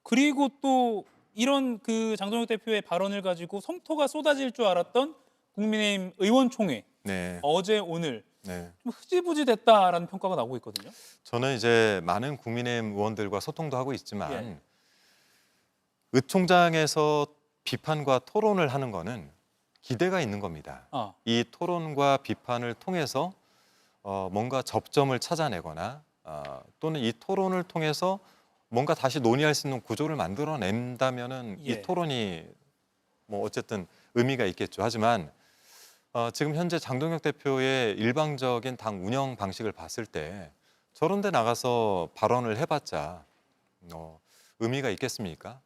Speaker 1: 그리고 또 이런 그 장동혁 대표의 발언을 가지고 성토가 쏟아질 줄 알았던 국민의힘 의원총회
Speaker 17: 네.
Speaker 1: 어제 오늘
Speaker 17: 네.
Speaker 1: 좀 흐지부지 됐다라는 평가가 나오고 있거든요.
Speaker 17: 저는 이제 많은 국민의힘 의원들과 소통도 하고 있지만
Speaker 1: 예.
Speaker 17: 의총장에서 비판과 토론을 하는 거는 기대가 있는 겁니다. 이 토론과 비판을 통해서 뭔가 접점을 찾아내거나 또는 이 토론을 통해서 뭔가 다시 논의할 수 있는 구조를 만들어낸다면은
Speaker 1: 예.
Speaker 17: 이 토론이 뭐 어쨌든 의미가 있겠죠. 하지만 지금 현재 장동혁 대표의 일방적인 당 운영 방식을 봤을 때 저런 데 나가서 발언을 해봤자 의미가 있겠습니까?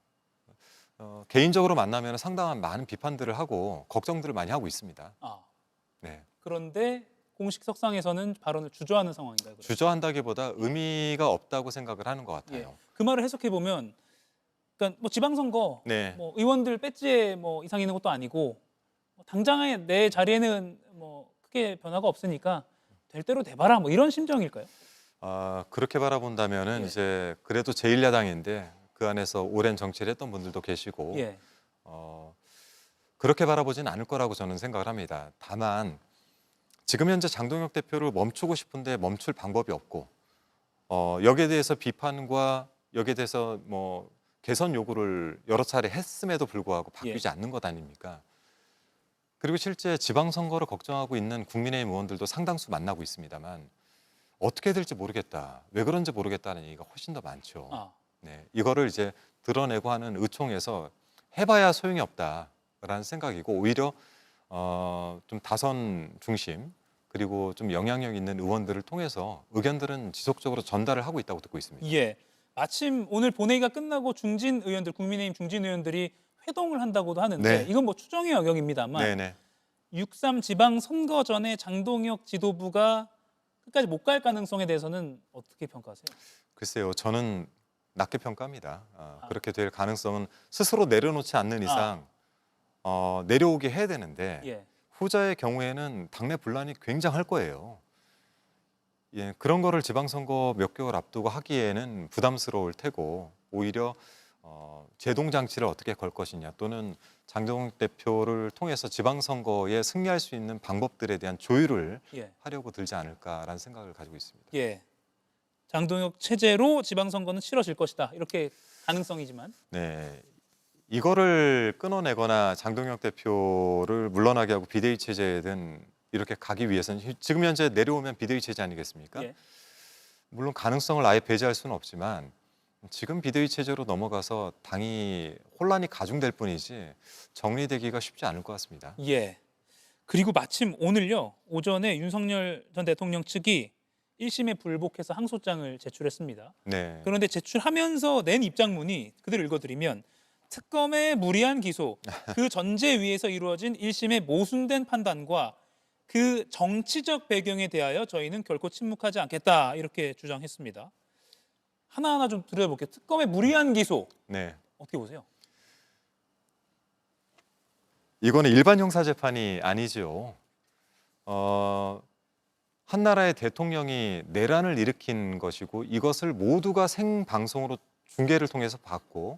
Speaker 17: 개인적으로 만나면 상당한 많은 비판들을 하고 걱정들을 많이 하고 있습니다. 네.
Speaker 1: 그런데 공식 석상에서는 발언을 주저하는 상황인가요? 그러면?
Speaker 17: 주저한다기보다 의미가 없다고 생각을 하는 것 같아요.
Speaker 1: 예. 그 말을 해석해 보면, 그러니까 뭐 지방선거,
Speaker 17: 네.
Speaker 1: 뭐 의원들 배지에 뭐 이상 있는 것도 아니고 당장의 내 자리에는 뭐 크게 변화가 없으니까 될 대로 돼봐라 뭐 이런 심정일까요?
Speaker 17: 그렇게 바라본다면은 이제 그래도 제1야당인데 그 안에서 오랜 정치를 했던 분들도 계시고
Speaker 1: 예.
Speaker 17: 그렇게 바라보지는 않을 거라고 저는 생각을 합니다. 다만 지금 현재 장동혁 대표를 멈추고 싶은데 멈출 방법이 없고 여기에 대해서 비판과 여기에 대해서 뭐 개선 요구를 여러 차례 했음에도 불구하고 바뀌지 않는 것 아닙니까? 그리고 실제 지방선거를 걱정하고 있는 국민의힘 의원들도 상당수 만나고 있습니다만 어떻게 될지 모르겠다, 왜 그런지 모르겠다는 얘기가 훨씬 더 많죠. 네, 이거를 이제 드러내고 하는 의총에서 해봐야 소용이 없다라는 생각이고 오히려 좀 다선 중심 그리고 좀 영향력 있는 의원들을 통해서 의견들은 지속적으로 전달을 하고 있다고 듣고 있습니다.
Speaker 1: 예. 마침 오늘 본회의가 끝나고 중진 의원들, 국민의힘 중진 의원들이 회동을 한다고도 하는데
Speaker 17: 네.
Speaker 1: 이건 뭐 추정의 영역입니다만
Speaker 17: 네네.
Speaker 1: 6.3 지방 선거 전에 장동혁 지도부가 끝까지 못 갈 가능성에 대해서는 어떻게 평가하세요?
Speaker 17: 글쎄요, 저는 낮게 평가합니다. 그렇게 될 가능성은 스스로 내려놓지 않는 이상 내려오게 해야 되는데
Speaker 1: 예.
Speaker 17: 후자의 경우에는 당내 분란이 굉장할 거예요. 예, 그런 거를 지방선거 몇 개월 앞두고 하기에는 부담스러울 테고 오히려 제동장치를 어떻게 걸 것이냐 또는 장동혁 대표를 통해서 지방선거에 승리할 수 있는 방법들에 대한 조율을
Speaker 1: 예.
Speaker 17: 하려고 들지 않을까라는 생각을 가지고 있습니다.
Speaker 1: 예. 장동혁 체제로 지방선거는 치러질 것이다. 이렇게 가능성이지만.
Speaker 17: 네, 이거를 끊어내거나 장동혁 대표를 물러나게 하고 비대위 체제든 이렇게 가기 위해서는 지금 현재 내려오면 비대위 체제 아니겠습니까?
Speaker 1: 예.
Speaker 17: 물론 가능성을 아예 배제할 수는 없지만 지금 비대위 체제로 넘어가서 당이 혼란이 가중될 뿐이지 정리되기가 쉽지 않을 것 같습니다.
Speaker 1: 예. 그리고 마침 오늘요 오전에 윤석열 전 대통령 측이 1심에 불복해서 항소장을 제출했습니다.
Speaker 17: 네.
Speaker 1: 그런데 제출하면서 낸 입장문이 그대로 읽어드리면 특검의 무리한 기소, 그 전제 위에서 이루어진 1심의 모순된 판단과 그 정치적 배경에 대하여 저희는 결코 침묵하지 않겠다 이렇게 주장했습니다. 하나하나 좀 들여다볼게요. 특검의 무리한 기소
Speaker 17: 네.
Speaker 1: 어떻게 보세요?
Speaker 17: 이거는 일반 형사 재판이 아니죠. 한 나라의 대통령이 내란을 일으킨 것이고 이것을 모두가 생방송으로 중계를 통해서 봤고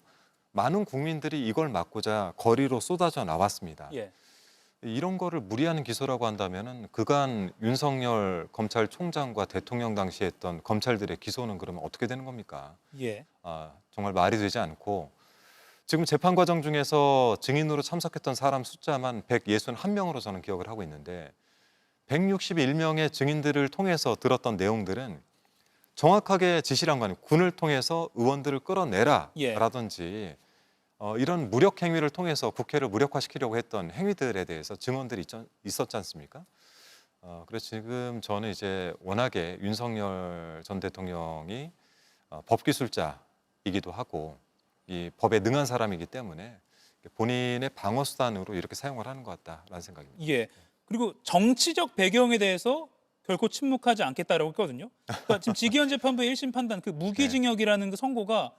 Speaker 17: 많은 국민들이 이걸 막고자 거리로 쏟아져 나왔습니다.
Speaker 1: 예.
Speaker 17: 이런 거를 무리한 기소라고 한다면은 그간 윤석열 검찰총장과 대통령 당시에 했던 검찰들의 기소는 그러면 어떻게 되는 겁니까?
Speaker 1: 예.
Speaker 17: 정말 말이 되지 않고 지금 재판 과정 중에서 증인으로 참석했던 사람 숫자만 161명으로 저는 기억을 하고 있는데 161명의 증인들을 통해서 들었던 내용들은 정확하게 지시를 한 거 아니에요. 군을 통해서 의원들을 끌어내라 라든지 이런 무력 행위를 통해서 국회를 무력화시키려고 했던 행위들에 대해서 증언들이 있었지 않습니까? 그래서 지금 저는 이제 워낙에 윤석열 전 대통령이 법기술자이기도 하고 이 법에 능한 사람이기 때문에 본인의 방어 수단으로 이렇게 사용을 하는 것 같다라는 생각입니다.
Speaker 1: 예. 그리고 정치적 배경에 대해서 결코 침묵하지 않겠다라고 했거든요. 그러니까 지금 지기현 재판부의 1심 판단 그 무기징역이라는 그 선고가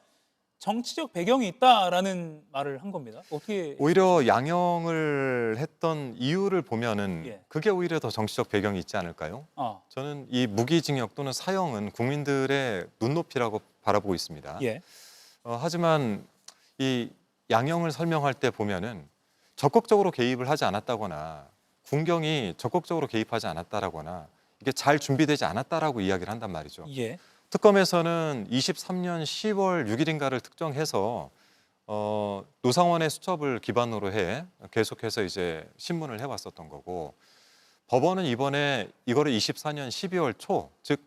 Speaker 1: 정치적 배경이 있다라는 말을 한 겁니다. 어떻게
Speaker 17: 오히려 양형을 했던 이유를 보면은 그게 오히려 더 정치적 배경이 있지 않을까요? 저는 이 무기징역 또는 사형은 국민들의 눈높이라고 바라보고 있습니다. 하지만 이 양형을 설명할 때 보면은 적극적으로 개입을 하지 않았다거나 군경이 적극적으로 개입하지 않았다라거나 이게 잘 준비되지 않았다라고 이야기를 한단 말이죠. 특검에서는 23년 10월 6일인가를 특정해서 노상원의 수첩을 기반으로 해 계속해서 이제 신문을 해왔었던 거고 법원은 이번에 이거를 24년 12월 초, 즉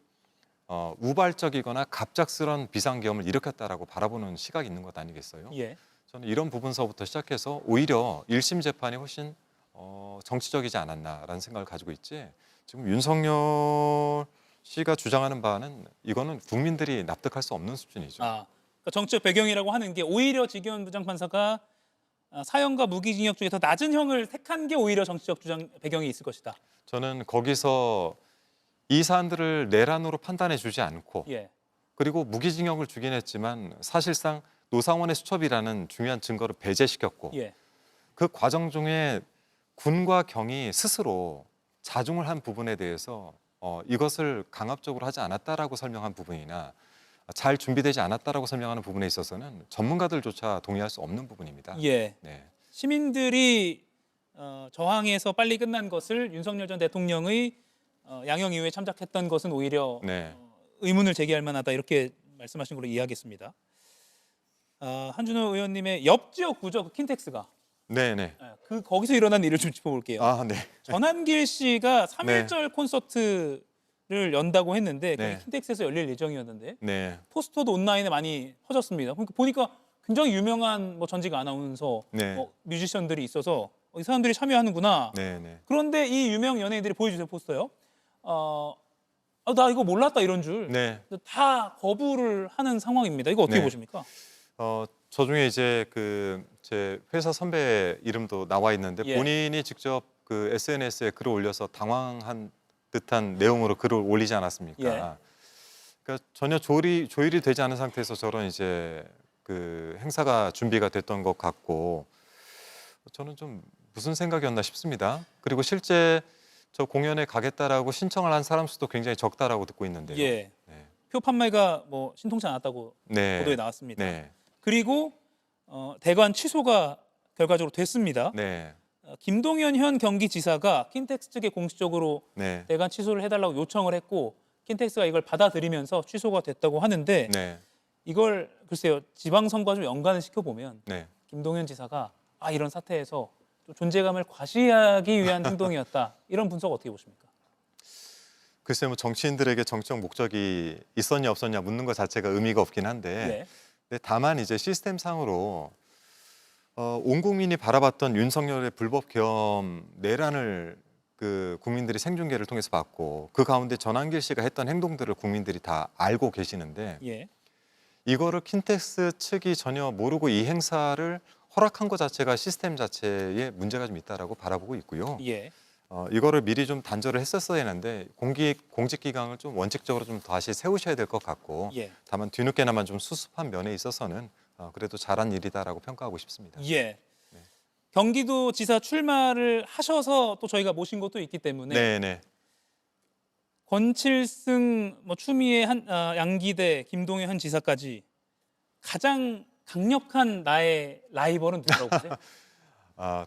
Speaker 17: 우발적이거나 갑작스런 비상계엄을 일으켰다라고 바라보는 시각이 있는 것 아니겠어요? 저는 이런 부분서부터 시작해서 오히려 1심 재판이 훨씬 정치적이지 않았나라는 생각을 가지고 있지. 지금 윤석열 씨가 주장하는 바는 이거는 국민들이 납득할 수 없는 수준이죠.
Speaker 1: 그러니까 정치적 배경이라고 하는 게 오히려 지기현 부장판사가 사형과 무기징역 중에 더 낮은 형을 택한 게 오히려 정치적 주장 배경이 있을 것이다.
Speaker 17: 저는 거기서 이 사안들을 내란으로 판단해 주지 않고 그리고 무기징역을 주긴 했지만 사실상 노상원의 수첩이라는 중요한 증거를 배제시켰고 그 과정 중에 군과 경이 스스로 자중을 한 부분에 대해서 이것을 강압적으로 하지 않았다라고 설명한 부분이나 잘 준비되지 않았다라고 설명하는 부분에 있어서는 전문가들조차 동의할 수 없는 부분입니다.
Speaker 1: 시민들이 저항해서 빨리 끝난 것을 윤석열 전 대통령의 양형 이후에 참작했던 것은 오히려 의문을 제기할 만하다 이렇게 말씀하신 걸로 이해하겠습니다. 한준호 의원님의 옆 지역 구조 그 킨텍스가 그 거기서 일어난 일을 좀 짚어볼게요. 전한길 씨가 3.1절 콘서트를 연다고 했는데 그게 킨텍스에서 열릴 예정이었는데 포스터도 온라인에 많이 퍼졌습니다. 그러니까 보니까 굉장히 유명한 뭐 전직 아나운서, 뮤지션들이 있어서 이 사람들이 참여하는구나. 그런데 이 유명 연예인들이 보여주세요 포스터요. 나 이거 몰랐다 이런 줄. 다 거부를 하는 상황입니다. 이거 어떻게 보십니까?
Speaker 17: 저 중에 이제 제 회사 선배 이름도 나와 있는데 본인이 직접 그 SNS에 글을 올려서 당황한 듯한 내용으로 글을 올리지 않았습니까? 그러니까 전혀 조율이 되지 않은 상태에서 저런 이제 그 행사가 준비가 됐던 것 같고 저는 좀 무슨 생각이었나 싶습니다. 그리고 실제 저 공연에 가겠다라고 신청을 한 사람 수도 굉장히 적다라고 듣고 있는데요.
Speaker 1: 표 판매가 뭐 신통치 않았다고 보도에 나왔습니다. 그리고 대관 취소가 결과적으로 됐습니다. 김동연 현 경기지사가 킨텍스 측에 공식적으로 대관 취소를 해달라고 요청을 했고 킨텍스가 이걸 받아들이면서 취소가 됐다고 하는데 이걸 글쎄요 지방선거와 좀 연관을 시켜보면 김동연 지사가 이런 사태에서 좀 존재감을 과시하기 위한 행동이었다 이런 분석 어떻게 보십니까?
Speaker 17: 글쎄요 뭐 정치인들에게 정치적 목적이 있었냐 없었냐 묻는 것 자체가 의미가 없긴 한데 다만 이제 시스템상으로 온 국민이 바라봤던 윤석열의 불법 계엄 내란을 그 국민들이 생중계를 통해서 봤고 그 가운데 전한길 씨가 했던 행동들을 국민들이 다 알고 계시는데 이거를 킨텍스 측이 전혀 모르고 이 행사를 허락한 것 자체가 시스템 자체에 문제가 좀 있다라고 바라보고 있고요. 이거를 미리 좀 단절을 했었어야 했는데 공직기강을 좀 원칙적으로 좀 다시 세우셔야 될 것 같고 다만 뒤늦게나마 좀 수습한 면에 있어서는 그래도 잘한 일이다라고 평가하고 싶습니다.
Speaker 1: 경기도지사 출마를 하셔서 또 저희가 모신 것도 있기 때문에 권칠승, 뭐 추미애 양기대, 김동연 현 지사까지 가장 강력한 나의 라이벌은 누구라고 보세요?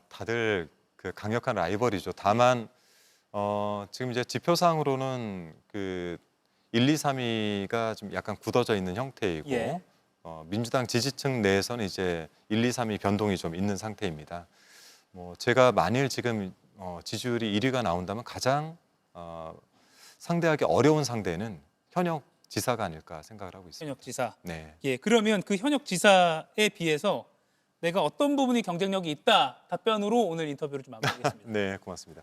Speaker 17: 다들 그 강력한 라이벌이죠. 다만 지금 이제 지표상으로는 그 1, 2, 3위가 좀 약간 굳어져 있는 형태이고
Speaker 1: 예.
Speaker 17: 민주당 지지층 내에서는 이제 1, 2, 3위 변동이 좀 있는 상태입니다. 뭐 제가 만일 지금 지지율이 1위가 나온다면 가장 상대하기 어려운 상대는 현역 지사가 아닐까 생각을 하고 있습니다.
Speaker 1: 현역 지사.
Speaker 17: 네.
Speaker 1: 예, 그러면 그 현역 지사에 비해서 내가 어떤 부분이 경쟁력이 있다 답변으로 오늘 인터뷰를 좀 마무리하겠습니다.
Speaker 17: 네, 고맙습니다.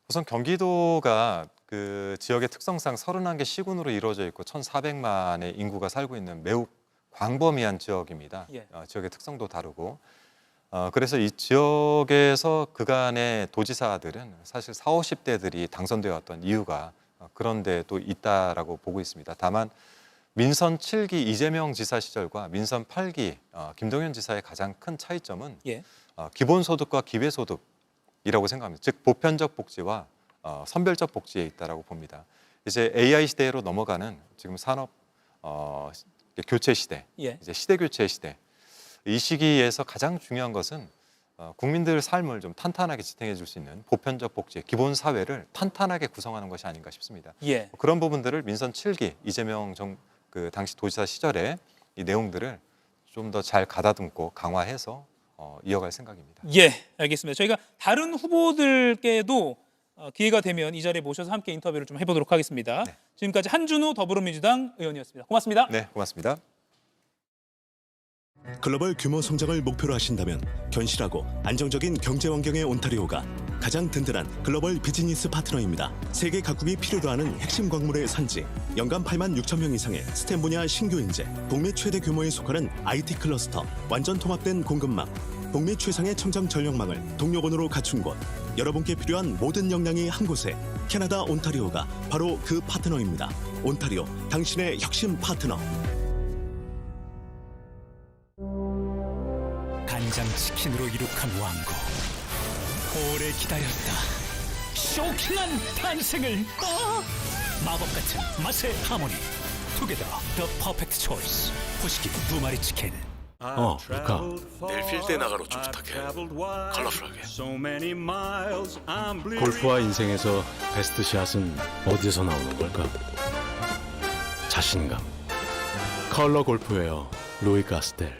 Speaker 17: 우선 경기도가 그 지역의 특성상 31개 시군으로 이루어져 있고 1,400만의 인구가 살고 있는 매우 광범위한 지역입니다.
Speaker 1: 예.
Speaker 17: 지역의 특성도 다르고 그래서 이 지역에서 그간의 도지사들은 사실 40, 50대들이 당선되어 왔던 이유가 그런 데도 있다라고 보고 있습니다. 다만 민선 7기 이재명 지사 시절과 민선 8기 김동연 지사의 가장 큰 차이점은
Speaker 1: 예.
Speaker 17: 기본소득과 기회소득이라고 생각합니다. 즉 보편적 복지와 선별적 복지에 있다라고 봅니다. 이제 AI 시대로 넘어가는 지금 산업 교체 시대,
Speaker 1: 예.
Speaker 17: 이제 시대 교체 시대. 이 시기에서 가장 중요한 것은 국민들 삶을 좀 탄탄하게 지탱해 줄 수 있는 보편적 복지, 기본 사회를 탄탄하게 구성하는 것이 아닌가 싶습니다.
Speaker 1: 예.
Speaker 17: 그런 부분들을 민선 7기 이재명 그 당시 도지사 시절에 이 내용들을 좀 더 잘 가다듬고 강화해서 이어갈 생각입니다.
Speaker 1: 예, 알겠습니다. 저희가 다른 후보들께도 기회가 되면 이 자리에 모셔서 함께 인터뷰를 좀 해보도록 하겠습니다.
Speaker 17: 네.
Speaker 1: 지금까지 한준우 더불어민주당 의원이었습니다. 고맙습니다.
Speaker 17: 네, 고맙습니다.
Speaker 20: 글로벌 규모 성장을 목표로 하신다면 견실하고 안정적인 경제 환경의 온타리오가 가장 든든한 글로벌 비즈니스 파트너입니다. 세계 각국이 필요로 하는 핵심 광물의 산지, 연간 8만 6천 명 이상의 스템 분야 신규 인재, 북미 최대 규모에 속하는 IT 클러스터, 완전 통합된 공급망, 북미 최상의 청정 전력망을 동료본으로 갖춘 곳, 여러분께 필요한 모든 역량이 한 곳에 캐나다 온타리오가 바로 그 파트너입니다. 온타리오, 당신의 혁신 파트너.
Speaker 21: 간장치킨으로 이룩한 왕국, 오래 기다렸다. 쇼킹한 탄생을 마법 같은 맛의 하모니. 투게더 더 퍼펙트 초이스. 호시기 2마리 치킨.
Speaker 22: 루카, 내일 필드 나가러 좀 부탁해. 컬러풀하게.
Speaker 23: 골프와 인생에서 베스트 샷은 어디서 나오는 걸까? 자신감. 컬러 골프웨어 루이 가스텔.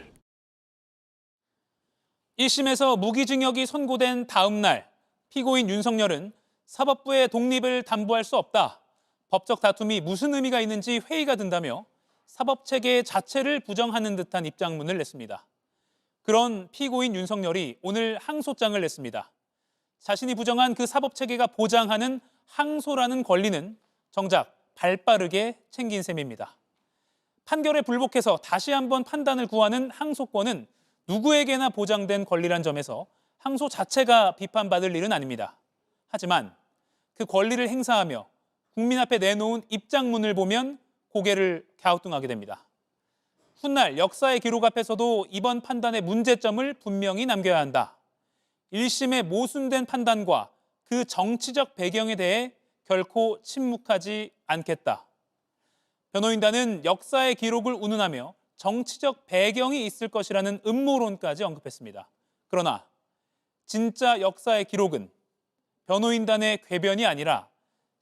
Speaker 1: 1심에서 무기징역이 선고된 다음 날 피고인 윤석열은 사법부의 독립을 담보할 수 없다. 법적 다툼이 무슨 의미가 있는지 회의가 든다며 사법체계 자체를 부정하는 듯한 입장문을 냈습니다. 그런 피고인 윤석열이 오늘 항소장을 냈습니다. 자신이 부정한 그 사법체계가 보장하는 항소라는 권리는 정작 발빠르게 챙긴 셈입니다. 판결에 불복해서 다시 한번 판단을 구하는 항소권은 누구에게나 보장된 권리란 점에서 항소 자체가 비판받을 일은 아닙니다. 하지만 그 권리를 행사하며 국민 앞에 내놓은 입장문을 보면 고개를 갸우뚱하게 됩니다. 훗날 역사의 기록 앞에서도 이번 판단의 문제점을 분명히 남겨야 한다. 1심의 모순된 판단과 그 정치적 배경에 대해 결코 침묵하지 않겠다. 변호인단은 역사의 기록을 운운하며 정치적 배경이 있을 것이라는 음모론까지 언급했습니다. 그러나 진짜 역사의 기록은 변호인단의 궤변이 아니라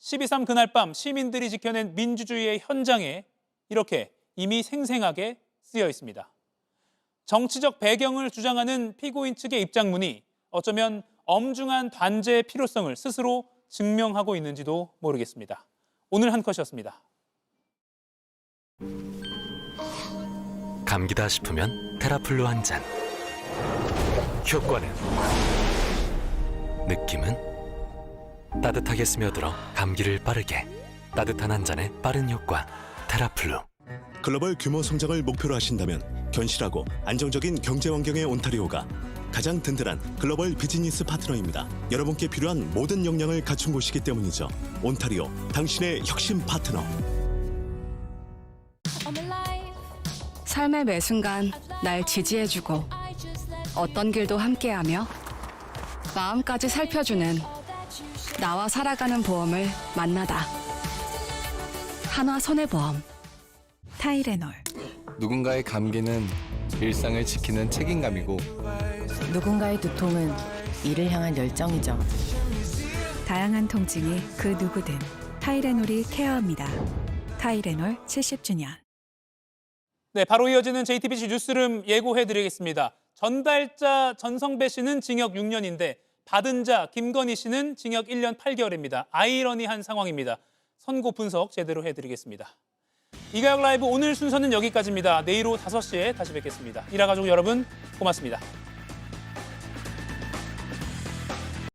Speaker 1: 12.3 그날 밤 시민들이 지켜낸 민주주의의 현장에 이렇게 이미 생생하게 쓰여 있습니다. 정치적 배경을 주장하는 피고인 측의 입장문이 어쩌면 엄중한 단죄의 필요성을 스스로 증명하고 있는지도 모르겠습니다. 오늘 한 컷이었습니다.
Speaker 21: 감기다 싶으면 테라플루 한 잔. 효과는? 느낌은? 따뜻하게 스며들어 감기를 빠르게. 따뜻한 한 잔의 빠른 효과. 테라플루.
Speaker 20: 글로벌 규모 성장을 목표로 하신다면 견실하고 안정적인 경제 환경의 온타리오가 가장 든든한 글로벌 비즈니스 파트너입니다. 여러분께 필요한 모든 역량을 갖춘 곳이기 때문이죠. 온타리오, 당신의 혁신 파트너.
Speaker 24: 삶의 매 순간 날 지지해주고 어떤 길도 함께하며 마음까지 살펴주는 나와 살아가는 보험을 만나다. 한화손해보험. 타이레놀.
Speaker 25: 누군가의 감기는
Speaker 2: 일상을 지키는 책임감이고
Speaker 5: 누군가의 두통은 이를 향한 열정이죠.
Speaker 7: 다양한 통증이 그 누구든 타이레놀이 케어합니다. 타이레놀 70주년.
Speaker 1: 네, 바로 이어지는 JTBC 뉴스룸 예고해드리겠습니다. 전달자 전성배 씨는 징역 6년인데 받은 자 김건희 씨는 징역 1년 8개월입니다. 아이러니한 상황입니다. 선고 분석 제대로 해드리겠습니다. 이가역 라이브 오늘 순서는 여기까지입니다. 내일 오후 5시에 다시 뵙겠습니다. 일하가족 여러분 고맙습니다.